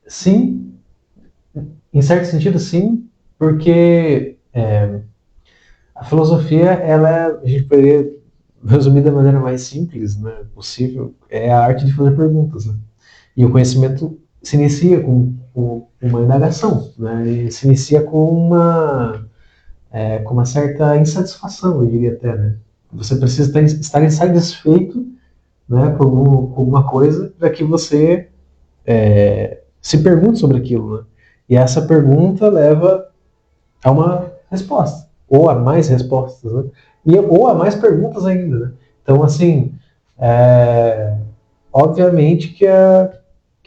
Sim, em certo sentido sim, porque a filosofia, a gente poderia resumir da maneira mais simples, né, possível, é a arte de fazer perguntas, né? E o conhecimento se inicia com uma indagação, né? E se inicia com uma certa insatisfação, eu diria até, né? Você precisa estar insatisfeito, né, com alguma coisa para que você se pergunte sobre aquilo, né? E essa pergunta leva a uma resposta, ou a mais respostas, né? Ou a mais perguntas ainda, né? Então, assim, obviamente que a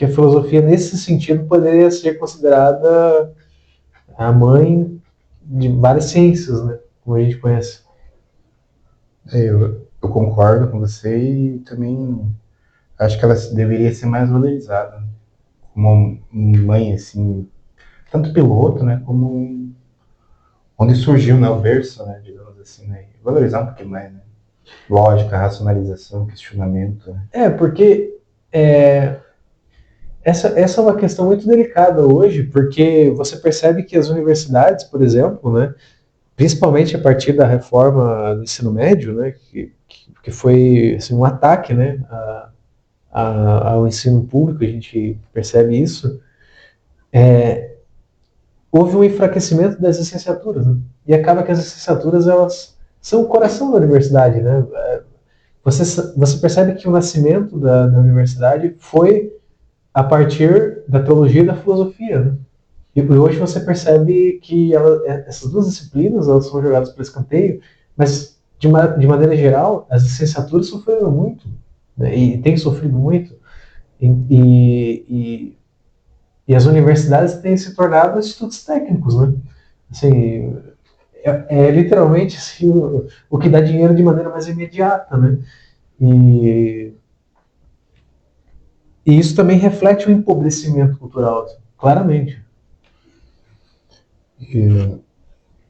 filosofia, nesse sentido, poderia ser considerada a mãe de várias ciências, né? Como a gente conhece. Eu concordo com você e também acho que ela deveria ser mais valorizada como mãe, assim, tanto piloto, né, como onde surgiu, né, o berço, né, digamos assim, né, valorizar um pouquinho mais, né, lógica, racionalização, questionamento. Né. Porque essa é uma questão muito delicada hoje, porque você percebe que as universidades, por exemplo, né, principalmente a partir da reforma do ensino médio, né, que foi assim, um ataque, né, ao ensino público, a gente percebe isso, houve um enfraquecimento das licenciaturas, né? E acaba que as licenciaturas elas são o coração da universidade, né? Você, você percebe que o nascimento da universidade foi a partir da teologia e da filosofia, né? E hoje você percebe que essas duas disciplinas elas são jogadas para escanteio, mas de maneira geral as licenciaturas sofreram muito, né? E têm sofrido muito, e, e, e as universidades têm se tornado institutos técnicos, né? Assim, é literalmente assim, o que dá dinheiro de maneira mais imediata, né? E, e isso também reflete o empobrecimento cultural, assim, claramente. E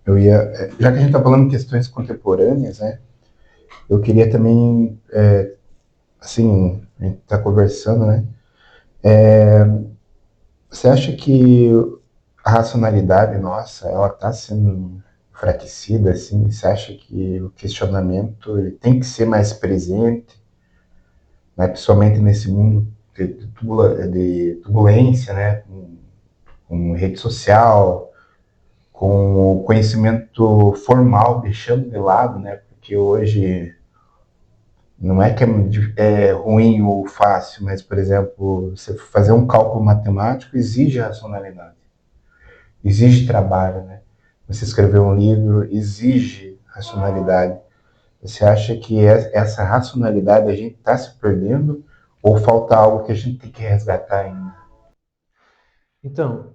eu ia, já que a gente está falando de questões contemporâneas, né? Eu queria também, assim, a gente está conversando, né? Você acha que a racionalidade nossa, ela está sendo enfraquecida, assim? Você acha que o questionamento ele tem que ser mais presente, né? Principalmente nesse mundo de turbulência, né? Com rede social, com o conhecimento formal deixando de lado, né? Porque hoje não é que é ruim ou fácil, mas, por exemplo, você fazer um cálculo matemático exige racionalidade, exige trabalho, né? Você escrever um livro exige racionalidade. Você acha que essa racionalidade a gente está se perdendo ou falta algo que a gente tem que resgatar ainda? Então,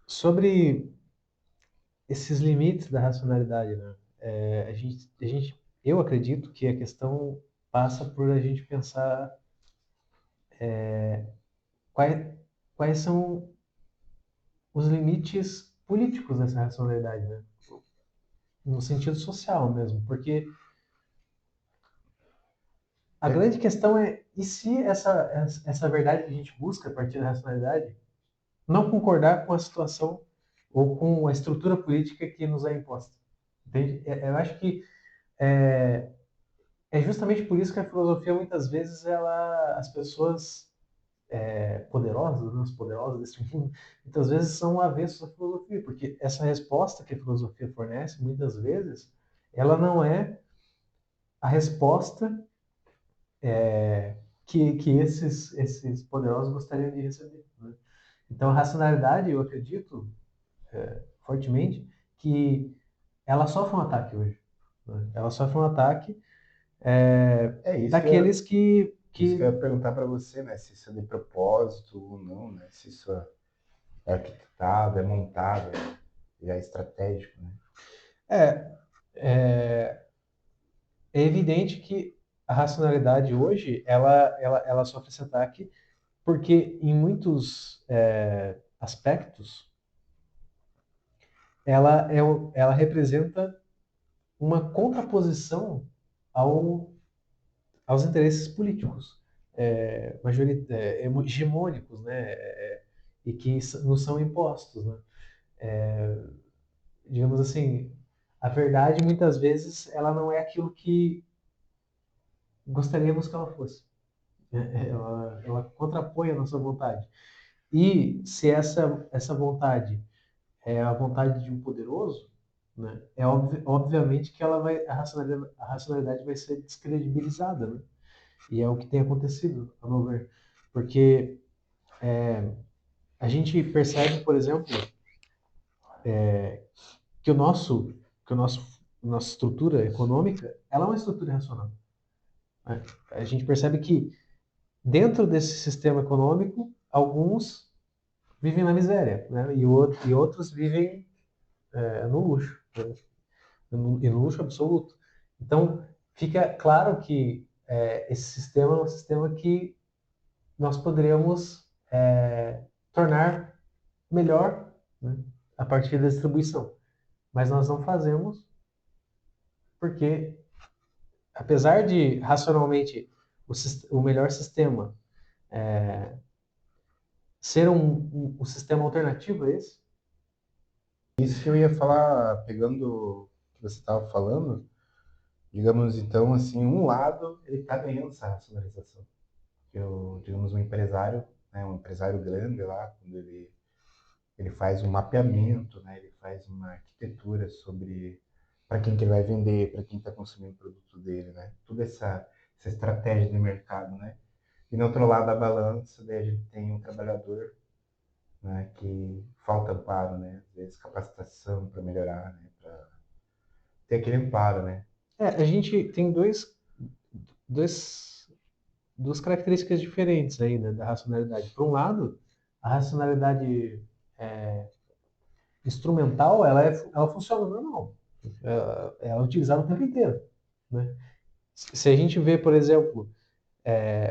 sobre esses limites da racionalidade, né? Eu acredito que a questão passa por a gente pensar quais, quais são os limites políticos dessa racionalidade, né? No sentido social mesmo, porque a É, grande questão é e se essa verdade que a gente busca a partir da racionalidade não concordar com a situação ou com a estrutura política que nos é imposta? Entende? Eu acho que é, é justamente por isso que a filosofia muitas vezes as pessoas poderosas, né, os poderosos desse mundo, muitas vezes são avessos à filosofia, porque essa resposta que a filosofia fornece, muitas vezes, ela não é a resposta que esses poderosos gostariam de receber. Né? Então, a racionalidade, eu acredito fortemente que ela sofre um ataque hoje. Né? Ela sofre um ataque é daqueles isso que eu que ia perguntar para você, né? Se isso é de propósito ou não, né? Se isso é arquitetado, é montado, já é estratégico, né? é, é, é evidente que a racionalidade hoje ela sofre esse ataque porque em muitos aspectos ela representa uma contraposição ao, aos interesses políticos hegemônicos, né, e que nos são impostos, né? Digamos assim, a verdade muitas vezes ela não é aquilo que gostaríamos que ela fosse. Ela contrapõe a nossa vontade. E se essa vontade é a vontade de um poderoso, né, obviamente que a racionalidade vai ser descredibilizada, né? E é o que tem acontecido, a meu ver. Porque a gente percebe, por exemplo, que o nosso, que o nosso, nossa estrutura econômica, ela é uma estrutura racional. Né? A gente percebe que dentro desse sistema econômico, alguns vivem na miséria, né? E outros vivem no luxo, né? E no luxo absoluto. Então, fica claro que esse sistema é um sistema que nós poderíamos tornar melhor, né, a partir da distribuição. Mas nós não fazemos porque, apesar de racionalmente o melhor sistema ser um sistema alternativo a esse, Isso que eu ia falar, pegando o que você estava falando, digamos então, assim, um lado ele está ganhando essa racionalização. Eu, digamos, um empresário, né, um empresário grande lá, quando ele ele faz um mapeamento, né? Ele faz uma arquitetura sobre para quem que ele vai vender, para quem está consumindo o produto dele, né? Toda essa estratégia de mercado, né? E no outro lado da balança, daí a gente tem um trabalhador, né, que falta amparo, né? Às vezes capacitação para melhorar, né? Para ter aquele amparo, né? A gente tem dois, duas características diferentes aí, né, da racionalidade. Por um lado, a racionalidade é, instrumental, ela funciona normal. Ela é utilizada o tempo inteiro, né? Se a gente vê, por exemplo,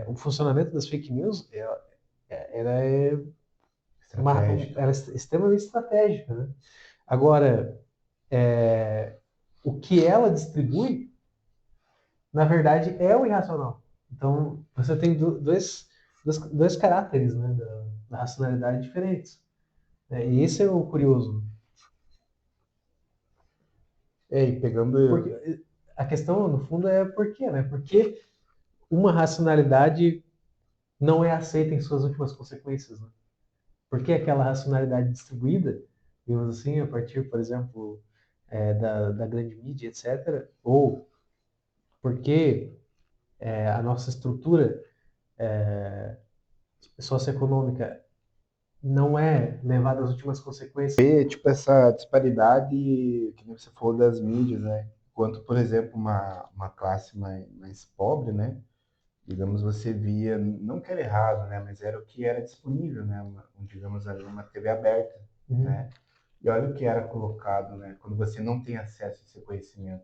o funcionamento das fake news, ela é, Estratégico. ela é extremamente estratégica, né? Agora, o que ela distribui, na verdade, é o irracional. Então, você tem dois caráteres, né, da racionalidade diferentes. E esse é o curioso. E pegando. Porque a questão, no fundo, é por quê, né? Por que uma racionalidade não é aceita em suas últimas consequências, né? Por que aquela racionalidade distribuída, digamos assim, a partir, por exemplo, da grande mídia, etc., ou por que a nossa estrutura socioeconômica não é levada às últimas consequências? Ver, tipo, essa disparidade que nem você falou das mídias, né? Enquanto, por exemplo, uma classe mais pobre, né? Digamos, você via, não que era errado, né? Mas era o que era disponível, né? Digamos ali, uma TV aberta, né? E olha o que era colocado, né? Quando você não tem acesso a esse conhecimento.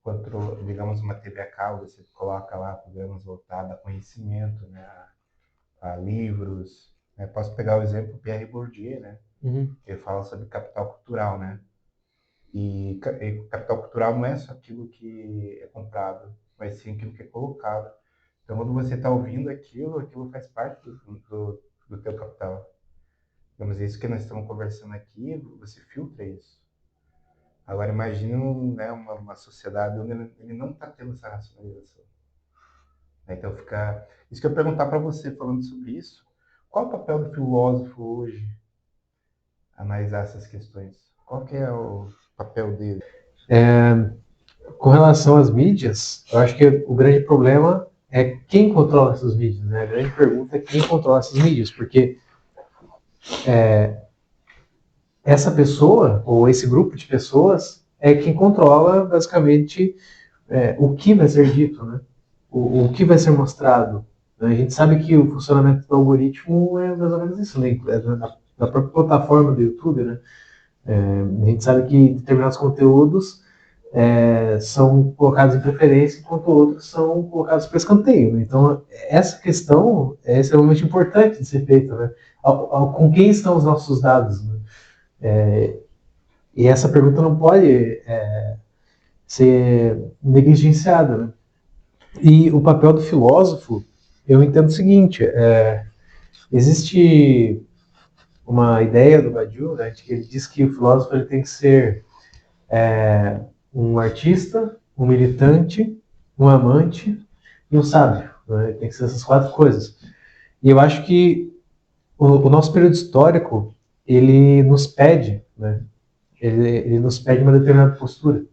Quanto, digamos, uma TV a cabo, você coloca lá programas voltados a conhecimento, né? A livros, né? Posso pegar o exemplo do Pierre Bourdieu, né? Que fala sobre capital cultural, né? E capital cultural não é só aquilo que é comprado, mas sim aquilo que é colocado. Então, quando você está ouvindo aquilo faz parte do teu capital. Vamos dizer, isso que nós estamos conversando aqui, você filtra isso. Agora, imagine né, uma sociedade onde ele não está tendo essa racionalização. Então, fica... Isso que eu ia perguntar para você, falando sobre isso, qual é o papel do filósofo hoje analisar essas questões? Qual que é o papel dele? Com relação às mídias, eu acho que o grande problema é quem controla essas mídias, né? A grande pergunta é quem controla essas mídias, porque essa pessoa, ou esse grupo de pessoas, é quem controla, basicamente, o que vai ser dito, né? O que vai ser mostrado. A gente sabe que o funcionamento do algoritmo é mais ou menos isso, né? Na própria plataforma do YouTube, né? A gente sabe que determinados conteúdos são colocados em preferência, enquanto outros são colocados para escanteio. Né? Então, essa questão é extremamente importante de ser feita. Né? Com quem estão os nossos dados? Né? E essa pergunta não pode ser negligenciada. Né? E o papel do filósofo, eu entendo o seguinte: existe uma ideia do Badiou, né, que ele diz que o filósofo ele tem que ser um artista, um militante, um amante e um sábio. Né? Tem que ser essas quatro coisas. E eu acho que o nosso período histórico ele nos pede, né? Ele nos pede uma determinada postura.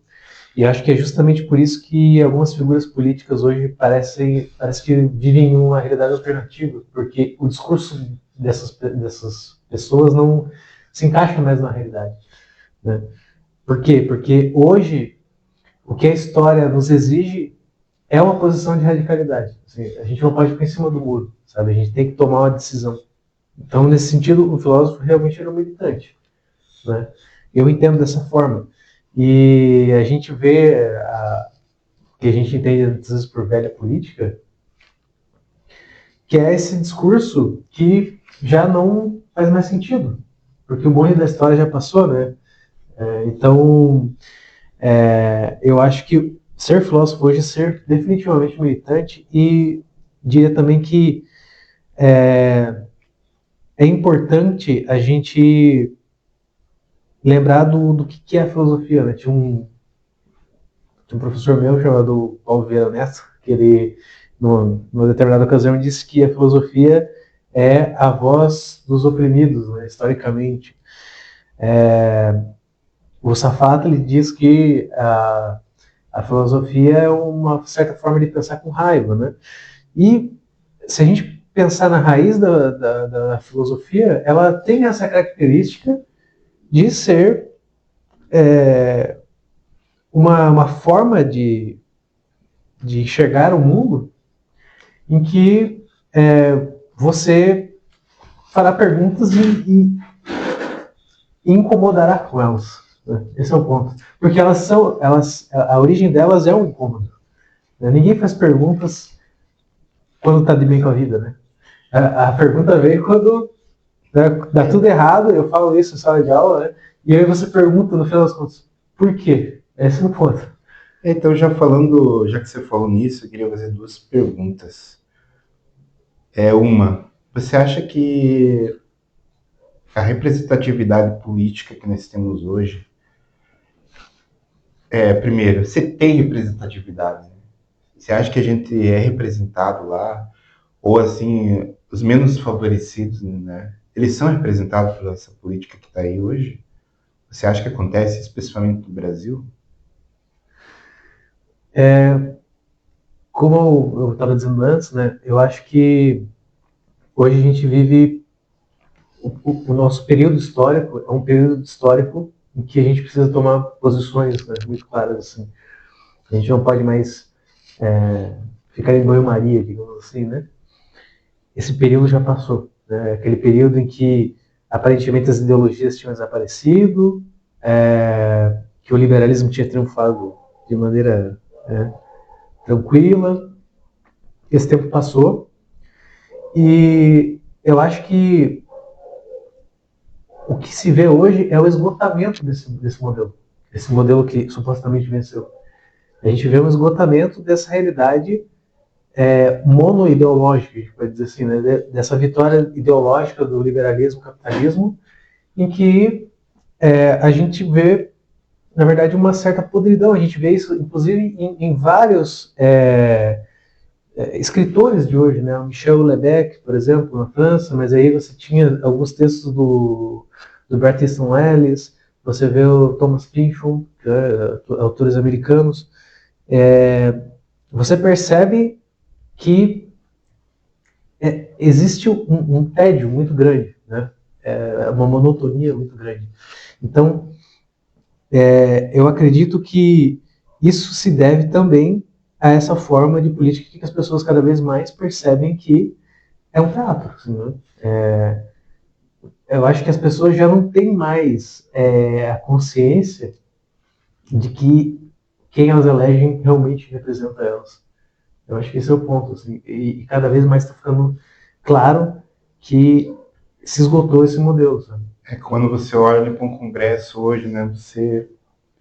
E acho que é justamente por isso que algumas figuras políticas hoje parece que vivem uma realidade alternativa, porque o discurso dessas pessoas não se encaixa mais na realidade. Né? Por quê? Porque hoje o que a história nos exige é uma posição de radicalidade. Assim, a gente não pode ficar em cima do muro, sabe? A gente tem que tomar uma decisão. Então, nesse sentido, o filósofo realmente era um militante. Né? Eu entendo dessa forma. E a gente vê que a gente entende às vezes por velha política, que é esse discurso que já não faz mais sentido, porque o bonde da história já passou, né? Então, eu acho que ser filósofo hoje é ser definitivamente militante e diria também que é importante a gente lembrar do que é a filosofia, né? Tinha um professor meu chamado Paulo Vieira Neto, que ele, numa determinada ocasião, disse que a filosofia é a voz dos oprimidos, né, historicamente. O Safata ele diz que a filosofia é uma certa forma de pensar com raiva, né? E se a gente pensar na raiz da filosofia, ela tem essa característica de ser uma forma de enxergar o mundo em que você fará perguntas e incomodará com elas. Né? Esse é o ponto. Porque a origem delas é um incômodo. Né? Ninguém faz perguntas quando está de bem com a vida, né? A pergunta vem quando dá tudo errado, eu falo isso em sala de aula, né? E aí você pergunta, no final das contas, por quê? Esse é o ponto. Então, já que você falou nisso, eu queria fazer duas perguntas. Você acha que a representatividade política que nós temos hoje, primeiro, você tem representatividade? Você acha que a gente é representado lá? Ou assim, os menos favorecidos, né? Eles são representados por essa política que está aí hoje? Você acha que acontece especificamente no Brasil? Como eu estava dizendo antes, né? Eu acho que hoje a gente vive o nosso período histórico é um período histórico em que a gente precisa tomar posições, né, muito claras assim. A gente não pode mais ficar em banho-maria, digamos assim, né? Esse período já passou, né? Aquele período em que aparentemente as ideologias tinham desaparecido, que o liberalismo tinha triunfado de maneira tranquila. Esse tempo passou e eu acho que o que se vê hoje é o esgotamento desse modelo. Esse modelo que supostamente venceu. A gente vê um esgotamento dessa realidade monoideológica, a gente pode dizer assim, né? Dessa vitória ideológica do liberalismo, capitalismo, em que a gente vê, na verdade, uma certa podridão. A gente vê isso, inclusive, em vários escritores de hoje, né? O Michel Houellebecq, por exemplo, na França, mas aí você tinha alguns textos do Bret Easton Ellis, você vê o Thomas Pynchon, autores americanos. Você percebe que existe um tédio muito grande, né? Uma monotonia muito grande. Então, eu acredito que isso se deve também a essa forma de política que as pessoas cada vez mais percebem que é um teatro. Assim, né? Eu acho que as pessoas já não têm mais a consciência de que quem elas elegem realmente representa elas. Eu acho que esse é o ponto. Assim, e cada vez mais está ficando claro que se esgotou esse modelo. Sabe? É quando você olha para um congresso hoje, né?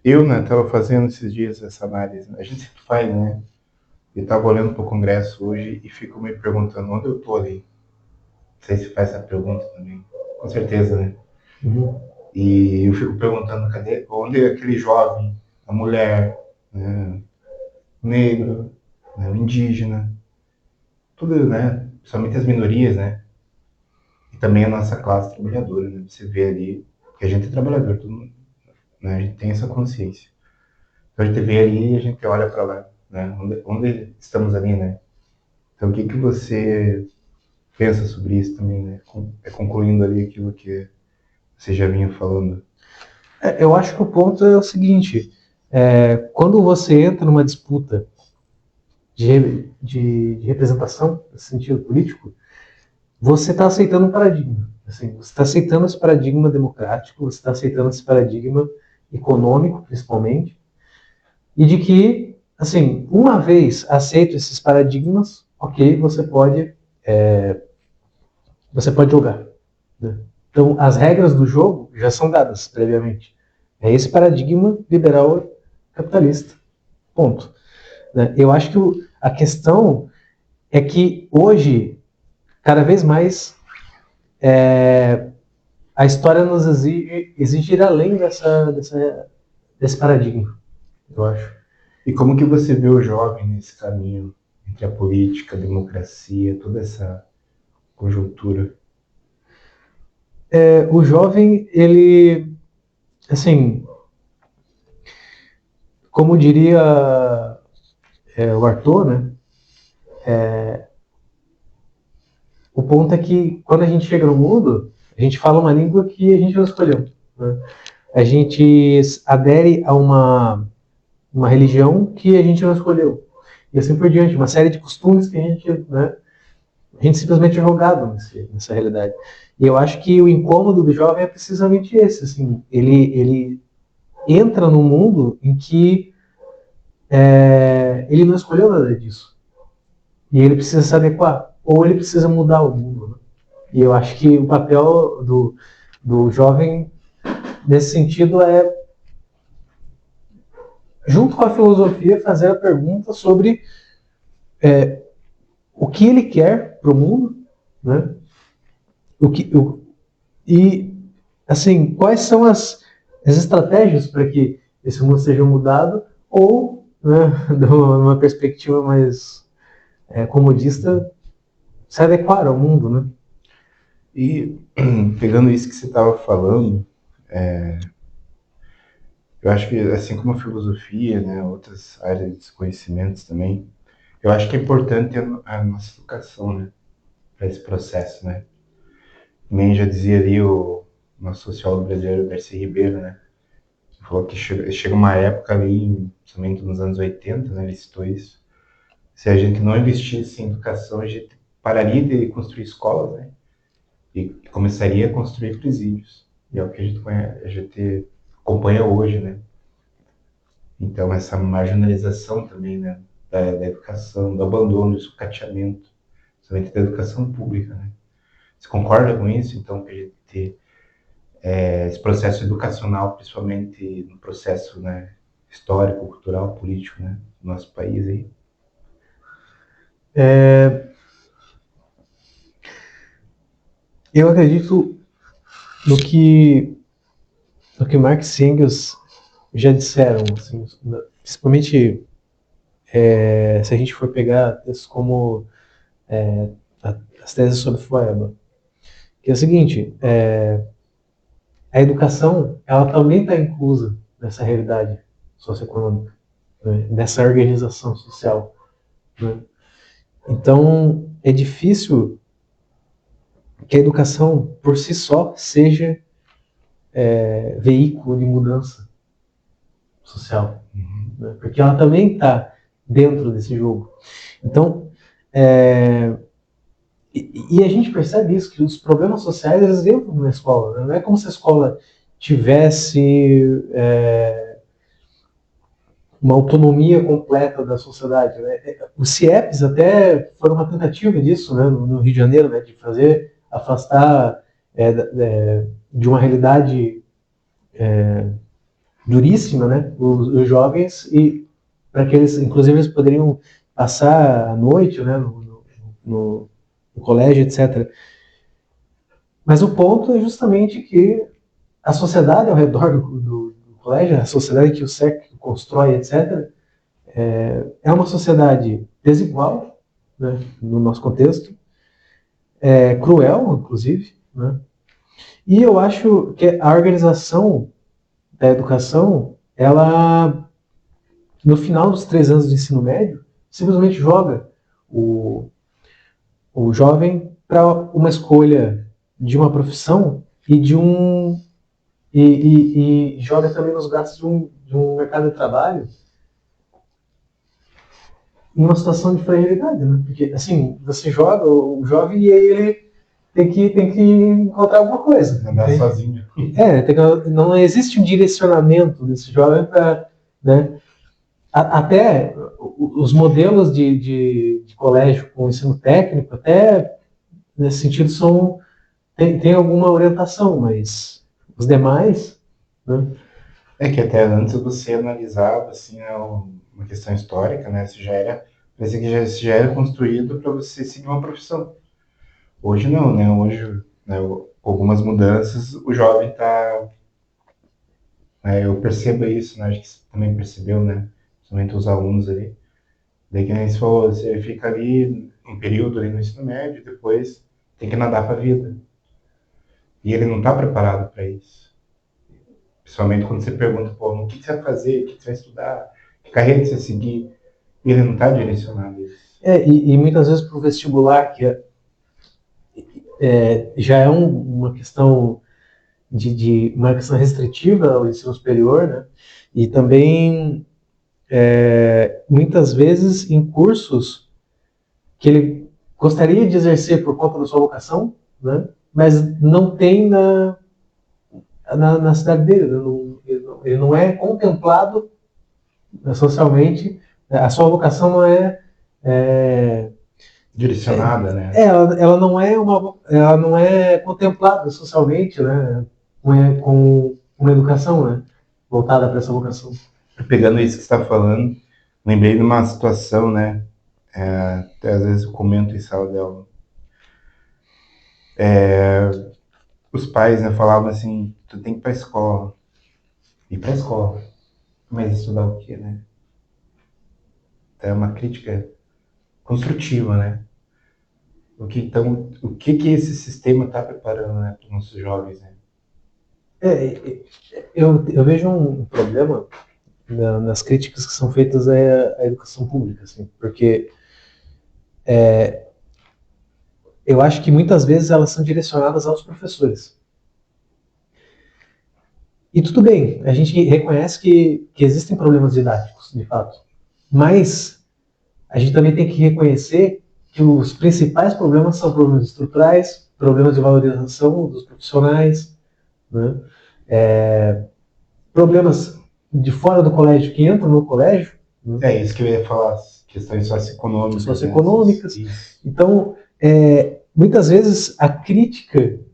Eu, né, estava fazendo esses dias essa análise. A gente sempre faz, né? Eu estava olhando para o congresso hoje e fico me perguntando onde eu tô ali. Não sei se faz essa pergunta também. Com certeza, né? Uhum. E eu fico perguntando, onde é aquele jovem, a mulher, né, o negro, né, o indígena, tudo, né? Principalmente as minorias, né? E também a nossa classe trabalhadora, né? Você vê ali que a gente é trabalhador, todo mundo, né? A gente tem essa consciência. Então a gente vê ali e a gente olha para lá, né? Onde estamos ali, né? Então o que que você pensa sobre isso também, né? Concluindo ali aquilo que você já vinha falando. Eu acho que o ponto é o seguinte: quando você entra numa disputa de representação, no sentido político, você está aceitando um paradigma. Assim, você está aceitando esse paradigma democrático, você está aceitando esse paradigma econômico, principalmente, e de que, assim, uma vez aceito esses paradigmas, ok, você pode jogar. Né? Então, as regras do jogo já são dadas previamente. É esse paradigma liberal capitalista. Ponto. Né? Eu acho que a questão é que hoje, cada vez mais, a história nos exige ir além desse paradigma, eu acho. E como que você vê o jovem nesse caminho entre a política, a democracia, toda essa conjuntura. O jovem, ele, assim, como diria o Arthur, né? O ponto é que quando a gente chega no mundo, a gente fala uma língua que a gente não escolheu. Né? A gente adere a uma religião que a gente não escolheu. E assim por diante, uma série de costumes que a gente simplesmente é jogado nessa realidade. E eu acho que o incômodo do jovem é precisamente esse. Assim, ele entra num mundo em que ele não escolheu nada disso. E ele precisa se adequar. Ou ele precisa mudar o mundo. Né? E eu acho que o papel do jovem, nesse sentido, é, junto com a filosofia, fazer a pergunta sobre o que ele quer para o mundo, né? E, assim, quais são as estratégias para que esse mundo seja mudado, ou, né, de uma perspectiva mais comodista, se adequar ao mundo, né? E pegando isso que você estava falando, eu acho que assim como a filosofia, né, outras áreas de conhecimentos também, eu acho que é importante a nossa educação, né, para esse processo, né. Nem já dizia ali o nosso sociólogo brasileiro, Darcy Ribeiro, né, falou que chega uma época ali, somente nos anos 80, né, ele citou isso, se a gente não investisse em educação, a gente pararia de construir escolas, né, e começaria a construir presídios. E é o que a gente acompanha hoje, né. Então, essa marginalização também, né, da educação, do abandono, do sucateamento, somente da educação pública, né. Você concorda com isso? Então, que a gente ter esse processo educacional, principalmente no processo, né, histórico, cultural, político, né, do nosso país aí? Eu acredito no que, no que Marx e Engels já disseram, assim, principalmente se a gente for pegar textos como as teses sobre Feuerbach, que é o seguinte, a educação ela também está inclusa nessa realidade socioeconômica, né, nessa organização social. Né? Então, é difícil que a educação, por si só, seja veículo de mudança social, né? Porque ela também está dentro desse jogo. Então, e a gente percebe isso, que os problemas sociais eles entram na escola. Né? Não é como se a escola tivesse uma autonomia completa da sociedade. Né? Os CIEPs até foram uma tentativa disso, né, no Rio de Janeiro, né, de fazer afastar de uma realidade duríssima, né, os jovens e para que eles, inclusive, eles poderiam passar a noite, né, no colégio, etc. Mas o ponto é justamente que a sociedade ao redor do colégio, a sociedade que o SEC constrói, etc., é uma sociedade desigual, né, no nosso contexto, cruel, inclusive, né, e eu acho que a organização da educação, ela, no final dos 3 anos de ensino médio, simplesmente joga o, o jovem para uma escolha de uma profissão e de um e joga também nos gastos de um mercado de trabalho em uma situação de fragilidade, né? Porque, assim, você joga o jovem e aí ele tem que encontrar alguma coisa. Andar sozinho. Não existe um direcionamento desse jovem para, né? Até os modelos de colégio com ensino técnico, até nesse sentido, tem alguma orientação, mas os demais, né? É que até antes você analisava, assim, né, uma questão histórica, né, parecia que já era construído para você seguir uma profissão. Hoje não, né, hoje, né, com algumas mudanças, o jovem está, né, eu percebo isso, né, acho que você também percebeu, né, principalmente os alunos ali, daí que nem você falou, você fica ali um período ali no ensino médio, depois tem que nadar para a vida. E ele não está preparado para isso. Principalmente quando você pergunta, pô, o que você vai fazer, o que você vai estudar, que carreira você vai seguir. E ele não está direcionado a isso. E muitas vezes para o vestibular, que já é uma questão de uma questão restritiva ao ensino superior, né? E também muitas vezes em cursos que ele gostaria de exercer por conta da sua vocação, né? Mas não tem na cidade dele, ele não é contemplado socialmente, a sua vocação não é Direcionada, né? ela não é contemplada socialmente, né? Com uma educação, né? Voltada para essa vocação. Pegando isso que você está falando, lembrei de uma situação, né? Até às vezes eu comento em sala de aula. Os pais, né, falavam assim, tu tem que ir pra escola. Ir pra escola. Mas estudar o quê, né? É uma crítica construtiva, né? O que esse sistema está preparando, né, para os nossos jovens, né? Eu vejo um problema nas críticas que são feitas à educação pública, assim, porque eu acho que muitas vezes elas são direcionadas aos professores. E tudo bem, a gente reconhece que existem problemas didáticos, de fato, mas a gente também tem que reconhecer que os principais problemas são problemas estruturais, problemas de valorização dos profissionais, né? Problemas de fora do colégio que entram no colégio. Né? É isso que eu ia falar, questões socioeconômicas. Né? Então, muitas vezes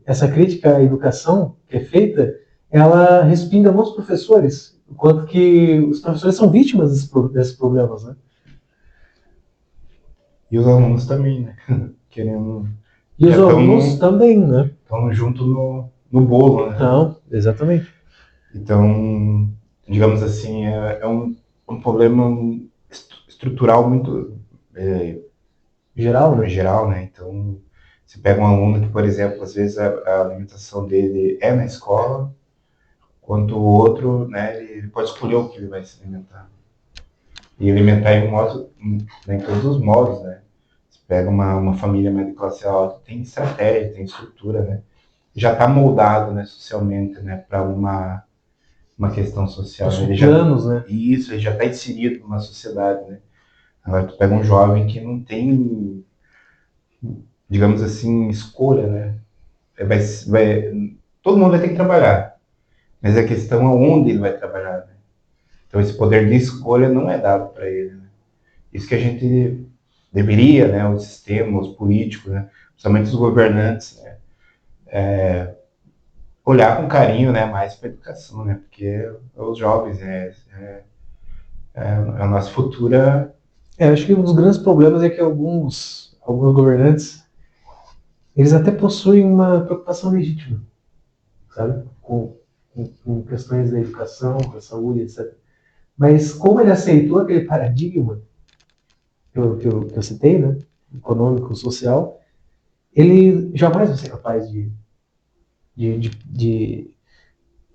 essa crítica à educação que é feita, ela respinga nos professores, enquanto que os professores são vítimas desses problemas, né? E os alunos também, né? Querendo. E os alunos também, né? Estão junto no bolo, né? Não, exatamente. Então, digamos assim, é um problema estrutural muito geral, né? Geral, né? Então, você pega um aluno que, por exemplo, às vezes a alimentação dele é na escola, quanto o outro, né, ele pode escolher o que ele vai se alimentar. E alimentar em modo, né, em todos os modos, né? Você pega uma família mais de classe alta, tem estratégia, tem estrutura, né? Já está moldado, né, socialmente, né, para uma questão social. Os planos, né? Isso, ele já está inserido numa sociedade, né? Agora tu pega um jovem que não tem, digamos assim, escolha, né? Todo mundo vai ter que trabalhar, mas a questão é onde ele vai trabalhar, né? Então esse poder de escolha não é dado para ele, né? Isso que a gente deveria, né? O sistema, os políticos, né? Principalmente os governantes, né? Olhar com carinho, né? Mais para a educação, né? Porque os jovens, a nossa futura. Eu acho que um dos grandes problemas é que alguns governantes eles até possuem uma preocupação legítima, sabe? Com questões da educação, da saúde, etc. Mas como ele aceitou aquele paradigma que eu citei, né? Econômico, social, ele jamais vai ser capaz de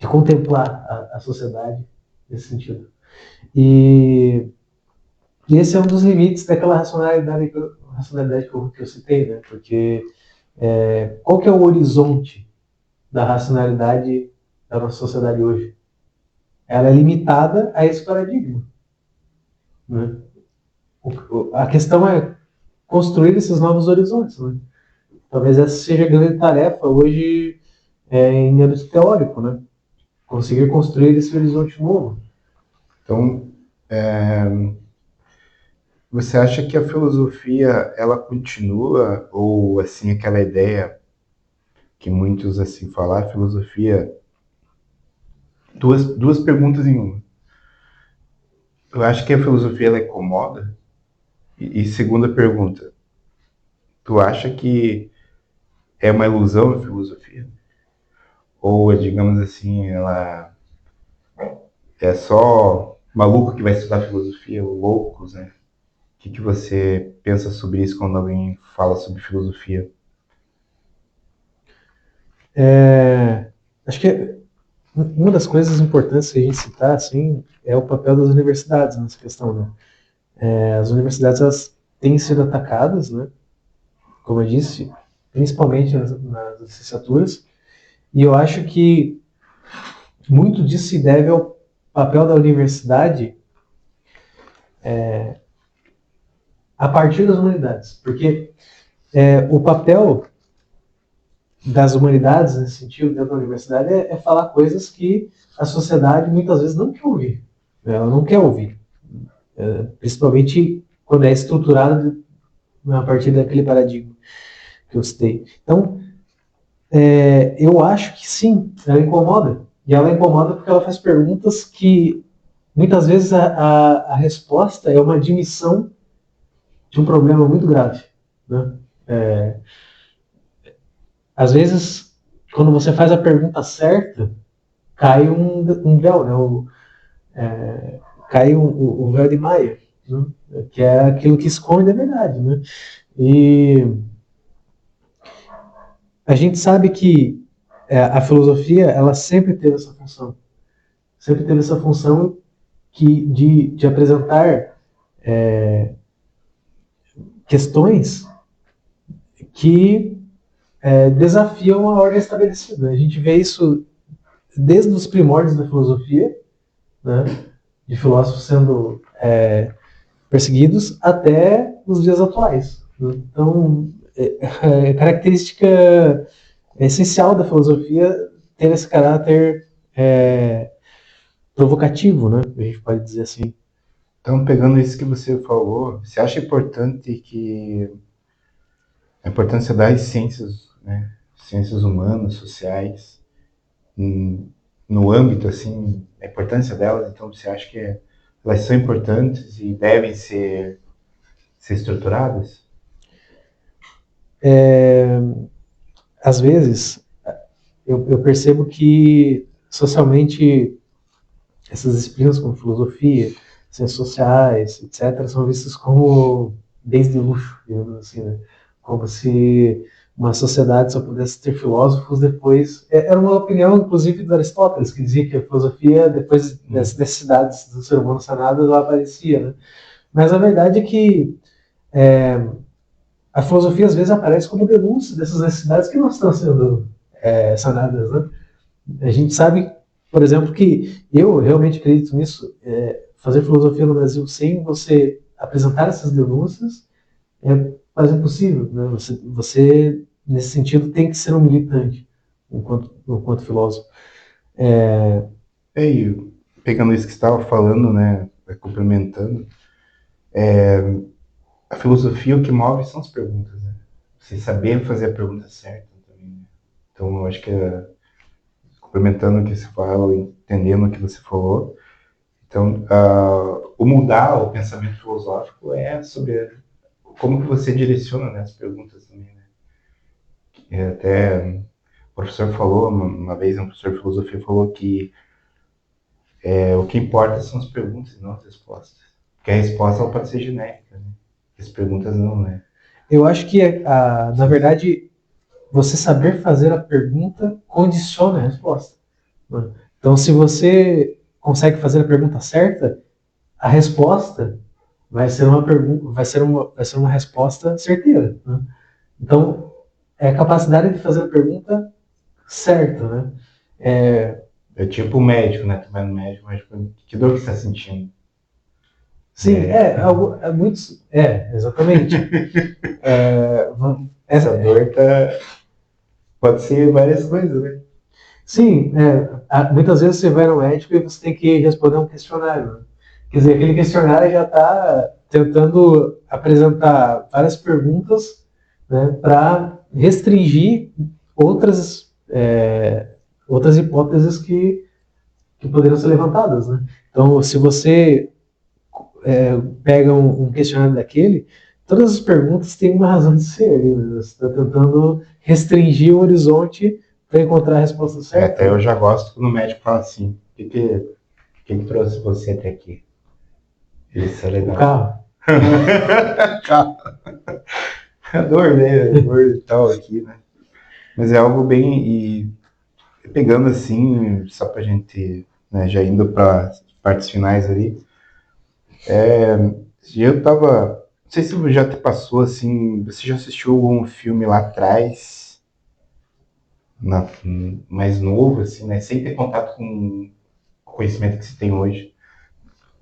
contemplar a sociedade nesse sentido. E esse é um dos limites daquela racionalidade que eu citei, né? Porque qual que é o horizonte da racionalidade da nossa sociedade hoje? Ela é limitada a esse paradigma. Né? A questão é construir esses novos horizontes. Né? Talvez essa seja a grande tarefa hoje em âmbito teórico, né? Conseguir construir esse horizonte novo. Então, você acha que a filosofia ela continua ou assim aquela ideia que muitos assim falam, a filosofia duas perguntas em uma. Eu acho que a filosofia ela incomoda. E segunda pergunta, tu acha que é uma ilusão a filosofia? Ou, digamos assim, ela é só maluco que vai estudar filosofia, ou loucos, né? O que você pensa sobre isso quando alguém fala sobre filosofia? Acho que uma das coisas importantes que a gente citar, assim, é o papel das universidades nessa questão, né? As universidades, elas têm sido atacadas, né? Como eu disse, principalmente nas licenciaturas, e eu acho que muito disso se deve ao papel da universidade a partir das humanidades, porque o papel das humanidades, nesse sentido, dentro da universidade, é falar coisas que a sociedade muitas vezes não quer ouvir. Ela não quer ouvir. Principalmente quando é estruturada a partir daquele paradigma que eu citei. Então, eu acho que sim, ela incomoda. E ela incomoda porque ela faz perguntas que muitas vezes a resposta é uma admissão de um problema muito grave. Né? Às vezes, quando você faz a pergunta certa, cai um véu, né? Cai o véu de Maia, né? Que é aquilo que esconde a verdade. Né? E a gente sabe que a filosofia ela sempre teve essa função. Sempre teve essa função de apresentar questões que desafiam a ordem estabelecida. A gente vê isso desde os primórdios da filosofia, né, de filósofos sendo perseguidos, até os dias atuais. Né? Então, é característica essencial da filosofia ter esse caráter provocativo, né? A gente pode dizer assim. Então, pegando isso que você falou, você acha importante que a importância das ciências, né, ciências humanas, sociais, no âmbito, assim, a importância delas, então você acha que elas são importantes e devem ser estruturadas? Às vezes, eu percebo que socialmente essas disciplinas como filosofia, ciências sociais, etc., são vistas como bens de luxo, digamos assim, né? Como se uma sociedade só pudesse ter filósofos depois. Era uma opinião, inclusive, do Aristóteles, que dizia que a filosofia, depois das necessidades do ser humano sanadas, ela aparecia. Né? Mas a verdade é que a filosofia, às vezes, aparece como denúncia dessas necessidades que não estão sendo sanadas. Né? A gente sabe, por exemplo, que eu realmente acredito nisso. Fazer filosofia no Brasil sem você apresentar essas denúncias é quase impossível. Né? Você, nesse sentido, tem que ser um militante enquanto filósofo. E pegando isso que você estava falando, né, complementando, a filosofia o que move são as perguntas, né? Você saber fazer a pergunta certa também. Né? Então, eu acho que complementando o que você fala, entendendo o que você falou, então, o mudar o pensamento filosófico é sobre como que você direciona, né, as perguntas também, né? Até o professor falou, uma vez um professor de filosofia falou que o que importa são as perguntas e não as respostas. Porque a resposta ela pode ser genérica, né? As perguntas não, né? Eu acho que, na verdade, você saber fazer a pergunta condiciona a resposta. Né? Então, se você consegue fazer a pergunta certa, a resposta vai ser uma pergunta, vai ser uma resposta certeira. Né? Então, é a capacidade de fazer a pergunta certa, né? É tipo o médico, né? Tu vai no médico, mas que dor que você está sentindo? Sim, muitos. Exatamente. Essa dor pode ser várias coisas, né? Sim, muitas vezes você vai no médico e você tem que responder um questionário. Né? Quer dizer, aquele questionário já está tentando apresentar várias perguntas, né, para restringir outras, outras hipóteses que poderiam ser levantadas. Né? Então, se você pega um questionário daquele, todas as perguntas têm uma razão de ser. Né? Você está tentando restringir o horizonte para encontrar a resposta certa. Até eu já gosto quando o médico fala assim: quem trouxe você até aqui? Isso é legal. O carro. A dor, né? A dor e tal aqui, né? Mas é algo bem. E pegando assim, só pra gente, né, já indo para partes finais ali, eu tava. Não sei se já te passou assim. Você já assistiu algum filme lá atrás, na, mais novo, assim, né? Sem ter contato com o conhecimento que se tem hoje.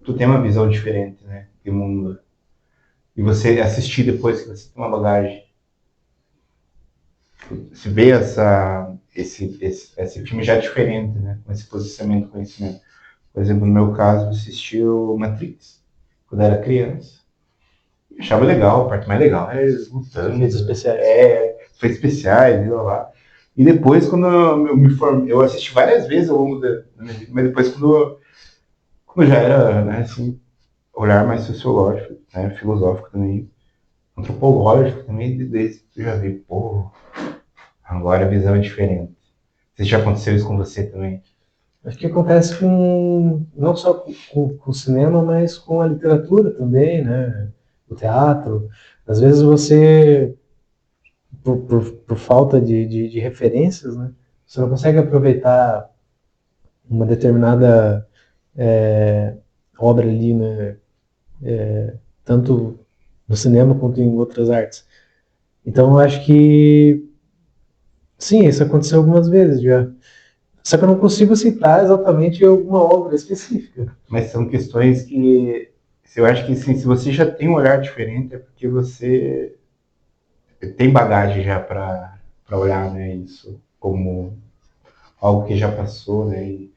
Tu tem uma visão diferente, né? De mundo. E você assistir depois que você tem uma bagagem. Se vê esse filme já diferente, né? Com esse posicionamento do conhecimento. Por exemplo, no meu caso, eu assisti o Matrix quando era criança. Eu achava legal, a parte mais legal era eles lutando. Efeitos especiais. Efeitos especiais, e lá, lá. E depois, quando eu me formei, eu assisti várias vezes ao longo da minha vida, mas depois, quando já era, né, assim, olhar mais sociológico, né, filosófico também, antropológico também, desde que eu já vi, pô, agora a visão é diferente. Se já aconteceu isso com você também? Acho que acontece com não só com o cinema, mas com a literatura também, né? O teatro. Às vezes você, por falta de referências, né? Você não consegue aproveitar uma determinada obra ali, né? Tanto no cinema quanto em outras artes. Então eu acho que sim, isso aconteceu algumas vezes já. Só que eu não consigo citar exatamente alguma obra específica. Mas são questões que eu acho que sim, se você já tem um olhar diferente é porque você tem bagagem já para olhar, né, isso como algo que já passou, né, e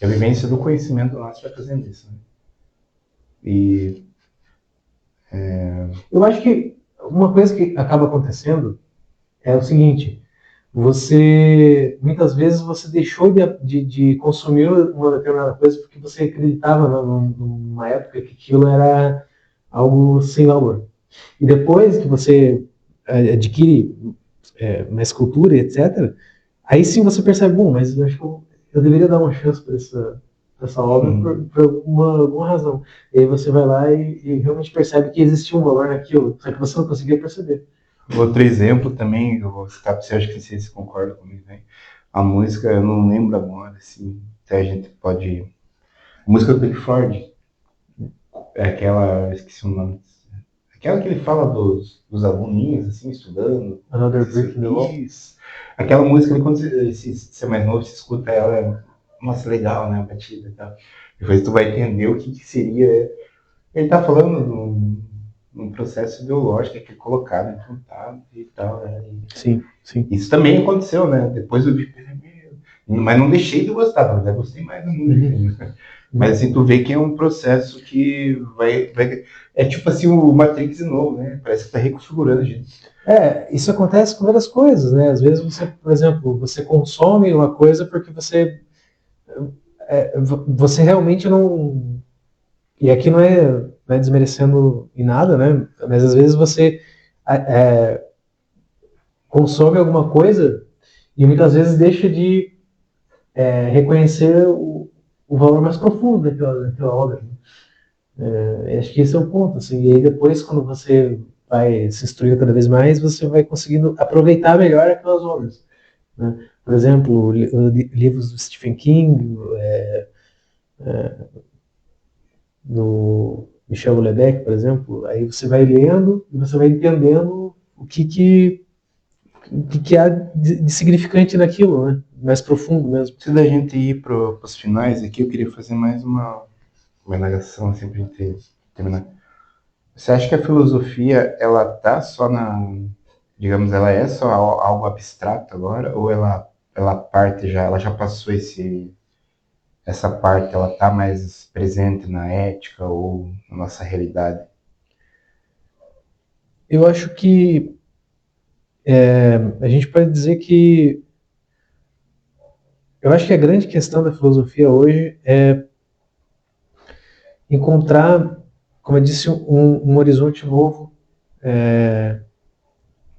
a vivência do conhecimento nosso vai fazendo isso, né? E Eu acho que uma coisa que acaba acontecendo é o seguinte: você muitas vezes você deixou de consumir uma determinada coisa porque você acreditava numa época que aquilo era algo sem valor. E depois que você adquire mais cultura, etc., aí sim você percebe, bom, mas eu acho que eu deveria dar uma chance para essa obra por alguma razão. E aí você vai lá e realmente percebe que existia um valor naquilo, só que você não conseguia perceber. outro exemplo também, eu vou citar para você, acho que você concorda comigo, né? A música, eu não lembro agora, assim, até a gente pode. A música do Pink Floyd, é aquela, esqueci o nome, aquela que ele fala dos aluninhos, assim, estudando. Another Brick in the Wall. Isso. Aquela música, quando você é mais novo, você escuta ela, nossa, legal, né, a batida e tal. Depois tu vai entender o que seria. Ele tá falando num processo ideológico que é colocado, implantado e tal, né? Sim, sim. Isso também aconteceu, né? Depois eu vi, mas não deixei de gostar, mas gostei mais da música. Mas assim, tu vê que é um processo que vai. É tipo assim o Matrix de novo, né? Parece que tá reconfigurando a gente. Isso acontece com várias coisas, né? Às vezes você, por exemplo, você consome uma coisa porque você realmente não. E aqui não é desmerecendo em nada, né? Mas às vezes você consome alguma coisa e muitas vezes deixa de reconhecer o valor mais profundo daquela obra. Acho que esse é o ponto. Assim, e aí depois, quando você vai se instruindo cada vez mais, você vai conseguindo aproveitar melhor aquelas obras. Né? Por exemplo, livros do Stephen King, do Michel Houellebecq, por exemplo, aí você vai lendo e você vai entendendo o que há de significante naquilo, né? Mais profundo mesmo. Antes da gente ir para os finais aqui, eu queria fazer mais uma indagação assim, para a gente terminar. Você acha que a filosofia, ela tá só digamos, ela é só algo abstrato agora, ou ela parte já, ela já passou essa parte, ela tá mais presente na ética ou na nossa realidade? Eu acho que a gente pode dizer que eu acho que a grande questão da filosofia hoje é encontrar, como eu disse, um horizonte novo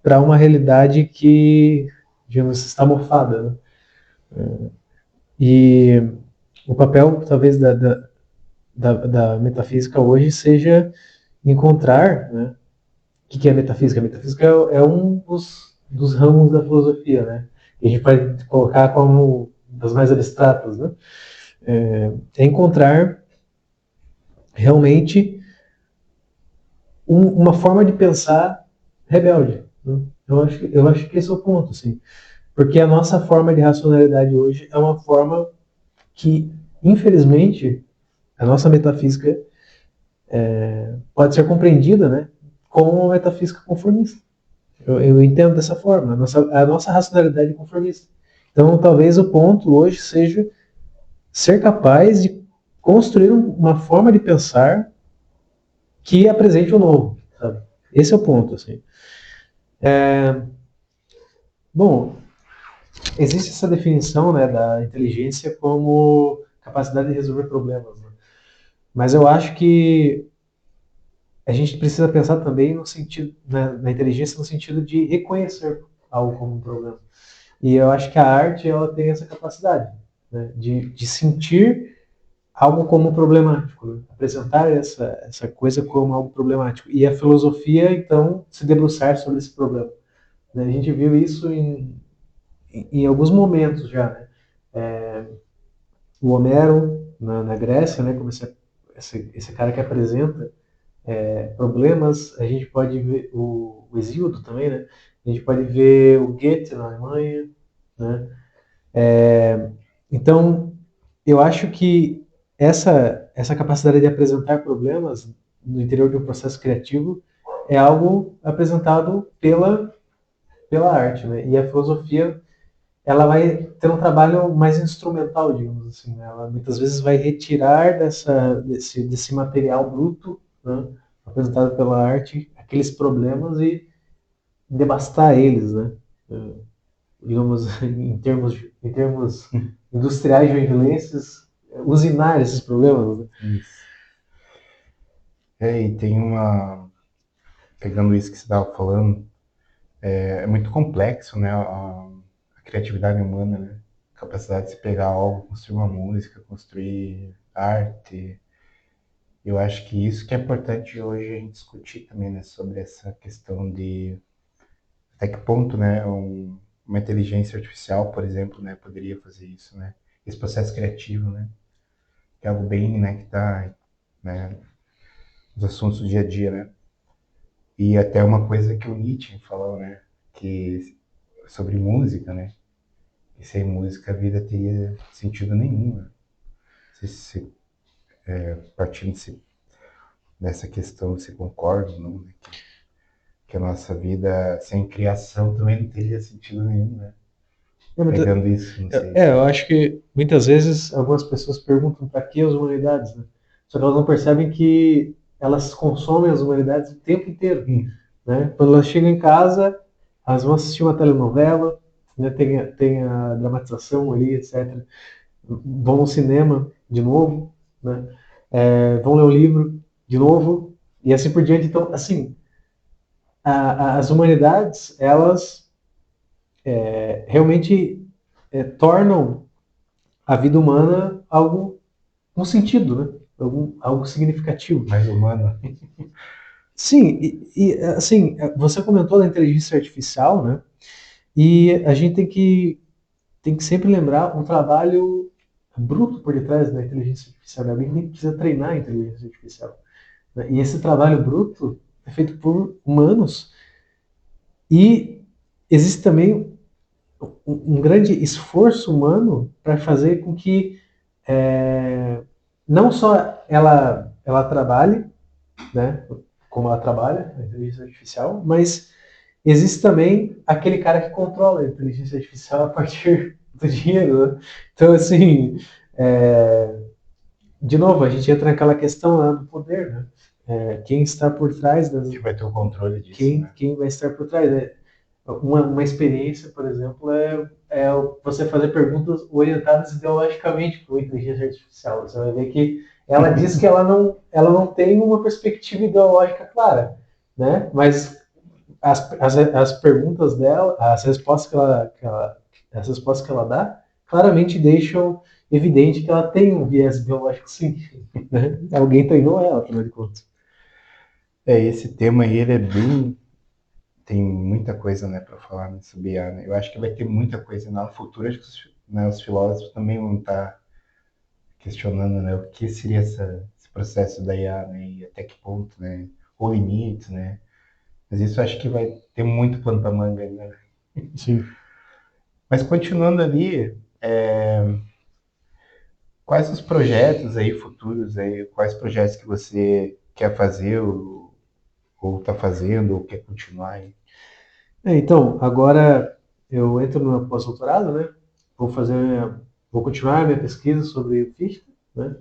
para uma realidade que, digamos, está mofada. Né? E o papel, talvez, da metafísica hoje seja encontrar, né? O que é a metafísica? A metafísica é um dos ramos da filosofia, né? a gente pode colocar como das mais abstratas, né? É encontrar realmente uma forma de pensar rebelde. Né? Eu acho que esse é o ponto, assim. Porque a nossa forma de racionalidade hoje é uma forma que, infelizmente, a nossa metafísica pode ser compreendida, né, como uma metafísica conformista. Eu entendo dessa forma, a nossa racionalidade é conformista. Então, talvez o ponto hoje seja ser capaz de construir uma forma de pensar que apresente o novo, sabe? Esse é o ponto, assim. Bom, existe essa definição, né, da inteligência como capacidade de resolver problemas, né? Mas eu acho que a gente precisa pensar também no sentido, na inteligência no sentido de reconhecer algo como um problema. E eu acho que a arte ela tem essa capacidade, né, de sentir algo como problemático, né? Apresentar essa coisa como algo problemático. E a filosofia, então, se debruçar sobre esse problema. Né? A gente viu isso em alguns momentos já. Né? O Homero, na Grécia, né, como esse cara que apresenta problemas, a gente pode ver o Hesíodo também, né? A gente pode ver o Goethe na Alemanha, né? Então, eu acho que essa capacidade de apresentar problemas no interior de um processo criativo é algo apresentado pela arte, né? E a filosofia ela vai ter um trabalho mais instrumental, digamos assim. Né? Ela muitas vezes vai retirar desse material bruto, né, apresentado pela arte, aqueles problemas e devastar eles, né? Digamos, em termos industriais joinvilenses, usinar esses problemas. Né? Isso. E tem uma. Pegando isso que você estava falando, é muito complexo, né? A criatividade humana, né? A capacidade de se pegar algo, construir uma música, construir arte. Eu acho que isso que é importante hoje a gente discutir também, né? Sobre essa questão de até que ponto, né? Uma inteligência artificial, por exemplo, né? Poderia fazer isso, né? Esse processo criativo, né? Que é algo bem, né? Que está, né? Nos assuntos do dia a dia, né? E até uma coisa que o Nietzsche falou, né? Que sobre música, né? E sem música a vida teria sentido nenhum, né? Se partindo dessa questão, você concorda ou não? Né? Que a nossa vida sem criação também não teria sentido nenhum, né? Pegando isso, não sei Eu se. acho que muitas vezes algumas pessoas perguntam para que as humanidades, né? Só que elas não percebem que elas consomem as humanidades o tempo inteiro. Né? Quando elas chegam em casa, elas vão assistir uma telenovela, né? Tem a dramatização ali, etc. Vão no cinema de novo, né? Vão ler o livro de novo, e assim por diante. Então, assim, as humanidades, elas realmente tornam a vida humana algo com sentido, né? Algo significativo. Mais humano. Sim, assim, você comentou da inteligência artificial, né? E a gente tem que sempre lembrar um trabalho bruto por detrás da inteligência artificial. Né? Alguém precisa treinar a inteligência artificial. Né? E esse trabalho bruto é feito por humanos e existe também um grande esforço humano para fazer com que não só ela trabalhe, né, como ela trabalha, a inteligência artificial, mas existe também aquele cara que controla a inteligência artificial a partir do dinheiro. Né? Então, assim, de novo, a gente entra naquela questão lá do poder, né? Quem está por trás das. Que vai ter o controle disso, né? Quem vai estar por trás. Né? Uma experiência, por exemplo, é você fazer perguntas orientadas ideologicamente para a inteligência artificial. Você vai ver que ela diz que ela não tem uma perspectiva ideológica clara, né? Mas as perguntas dela, as respostas que ela dá, claramente deixam evidente que ela tem um viés biológico sim. Né? Alguém treinou ela, afinal de contas. Esse tema aí, ele é bem tem muita coisa, né, para falar sobre IA, né? Eu acho que vai ter muita coisa no futuro, acho que né, os filósofos também vão estar questionando, né, o que seria esse processo da IA, né, e até que ponto, né, ou limites, né? Mas isso eu acho que vai ter muito pano para manga, né? Sim. Mas continuando ali, quais os projetos aí futuros aí, quais projetos que você quer fazer ou tá fazendo ou quer continuar aí? Então, agora eu entro no pós-doutorado, né? Vou fazer, vou continuar a minha pesquisa sobre o Fichte, né?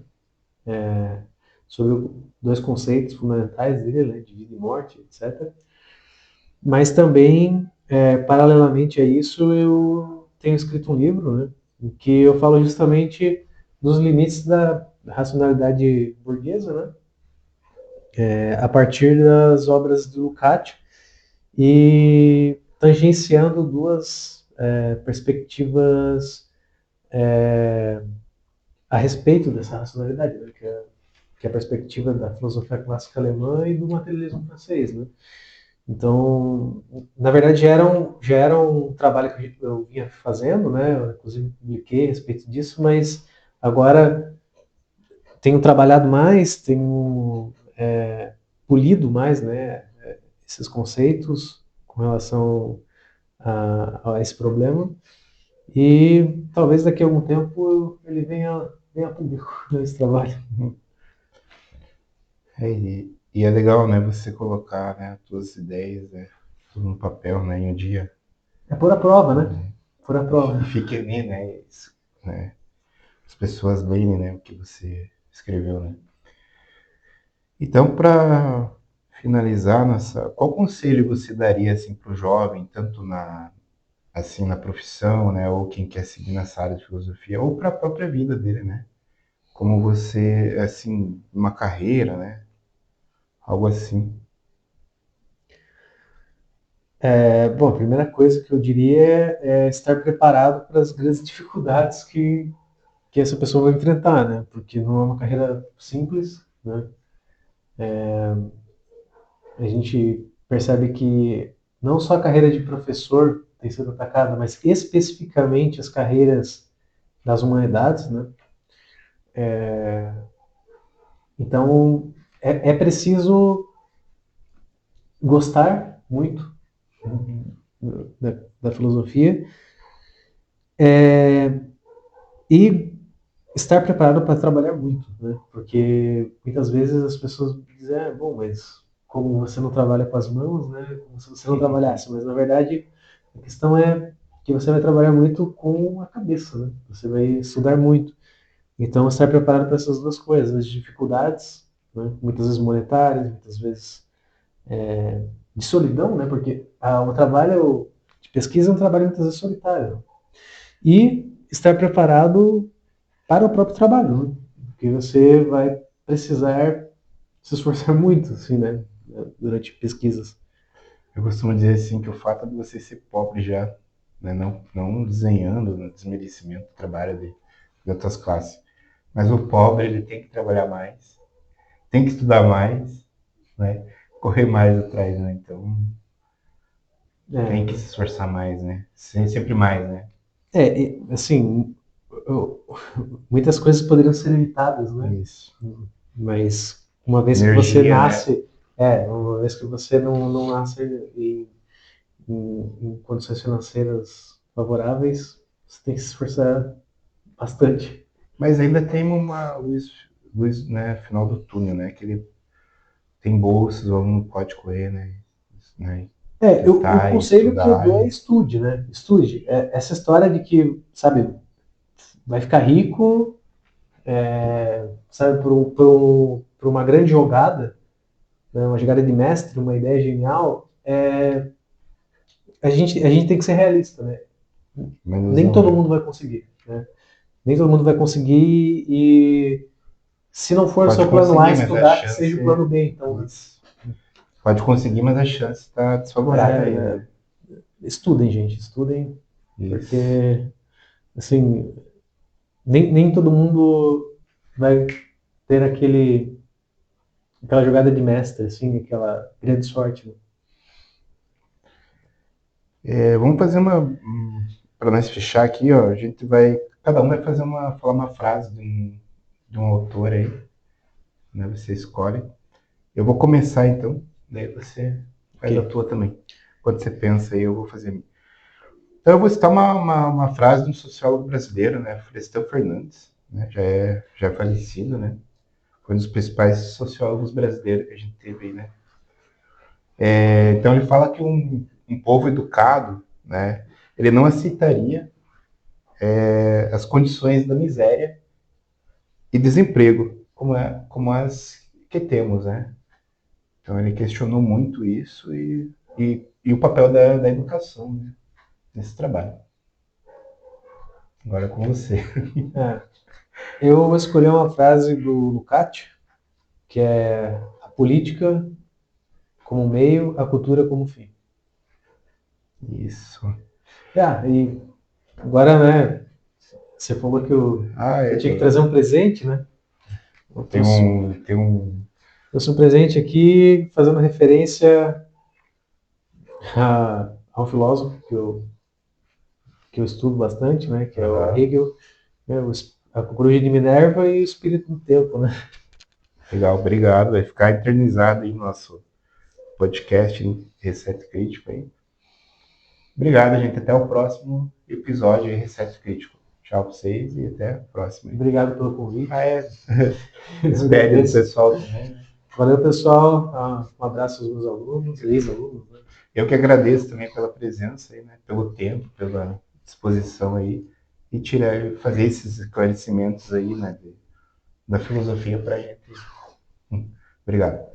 Sobre dois conceitos fundamentais dele, né? De vida e morte, etc. Mas também, paralelamente a isso, eu tenho escrito um livro, né? Em que eu falo justamente dos limites da racionalidade burguesa, né? A partir das obras do Lukács e tangenciando duas perspectivas a respeito dessa racionalidade, né? Que é a perspectiva da filosofia clássica alemã e do materialismo francês, né? Então, na verdade, já era um trabalho que eu vinha fazendo, né? Eu, inclusive, publiquei a respeito disso, mas agora tenho trabalhado mais, tenho polido mais, né? Esses conceitos com relação a esse problema. E talvez daqui a algum tempo ele venha a público esse trabalho. E é legal, né, você colocar, né, as suas ideias, né, tudo no papel, né, em um dia. É por a prova, né? Por a prova. E fique ali, né, isso, né, as pessoas leem, né, o que você escreveu, né. Então, para finalizar nossa, qual conselho você daria assim para o jovem, tanto na assim na profissão, né, ou quem quer seguir nessa área de filosofia, ou para a própria vida dele, né? Como você, assim, uma carreira, né? Algo assim. Bom, a primeira coisa que eu diria é estar preparado para as grandes dificuldades que essa pessoa vai enfrentar, né? Porque não é uma carreira simples, né? A gente percebe que não só a carreira de professor tem sido atacada, mas especificamente as carreiras das humanidades, né? Então, é preciso gostar muito da filosofia e estar preparado para trabalhar muito, né? Porque muitas vezes as pessoas dizem, bom, mas como você não trabalha com as mãos, né? Como se você não trabalhasse, mas na verdade a questão é que você vai trabalhar muito com a cabeça, né? Você vai estudar muito. Então, estar preparado para essas duas coisas, as dificuldades, né? Muitas vezes monetárias, muitas vezes de solidão, né? Porque o trabalho de pesquisa é um trabalho muitas vezes solitário. E estar preparado para o próprio trabalho, né? Porque você vai precisar se esforçar muito, assim, né? Durante pesquisas. Eu costumo dizer assim que o fato de você ser pobre já, né, não desenhando no desmerecimento do trabalho de outras classes, mas o pobre ele tem que trabalhar mais, tem que estudar mais, né? Correr mais atrás, né? Então tem que É, se esforçar mais, né? Sempre mais, né? assim, muitas coisas poderiam ser evitadas, né? Isso. Mas uma vez que você Energia, né? nasce, uma vez que você não nasce em condições financeiras favoráveis, você tem que se esforçar bastante. Mas ainda tem uma luz, né, final do túnel, né? Que ele tem bolsas, o aluno pode correr, né? O Tentar e conselho que eu estudar. dou é estude, né? Estude. Essa história de que, sabe, vai ficar rico, sabe, por uma grande jogada, né, uma jogada de mestre, uma ideia genial, a gente tem que ser realista, né? Uma Nem ilusão, todo né? mundo vai conseguir, né? Nem todo mundo vai conseguir e se não for o Pode seu plano A conseguir, mas a estudar, que seja chance o plano é B, então, né? isso. Pode conseguir, mas a chance está desfavorável a ele, É, né? estudem, gente, estudem, Isso. porque, assim, nem todo mundo vai ter aquela jogada de mestre, assim, aquela grande sorte, né? Vamos fazer para nós fechar aqui, ó, a gente vai, cada um vai falar uma frase de um autor aí, né? Você escolhe. Eu vou começar então, daí você faz a Ok. tua também. Quando você pensa aí, eu vou fazer a minha. Então eu vou citar uma frase de um sociólogo brasileiro, né? Florestan Fernandes, né? Já é falecido, né? Foi um dos principais sociólogos brasileiros que a gente teve aí, né? Então ele fala que um povo educado, né? Ele não aceitaria as condições da miséria e desemprego como as que temos, né? Então ele questionou muito isso e o papel da educação, né, nesse trabalho. Agora é com você. É, eu vou escolher uma frase do Lukács, que é a política como meio, a cultura como fim. Isso. E agora, né, você falou que eu tinha que trazer um presente, né? Eu tem um. trouxe um presente aqui fazendo referência a um filósofo que eu estudo bastante, né? Que é o Aham. Hegel, né, a Coruja de Minerva e o Espírito do Tempo, né? Legal, obrigado. Vai ficar eternizado aí no nosso podcast Reset Crítico aí. Obrigado, gente. Até o próximo episódio de Reset Crítico. Tchau pra vocês e até a próxima. Obrigado pelo convite. Despede do pessoal também, né? Valeu, pessoal. Um abraço aos meus alunos, ex-alunos. Né? Eu que agradeço também pela presença aí, né? Pelo tempo, pela disposição aí e fazer esses esclarecimentos aí, né? Da filosofia pra gente. Obrigado.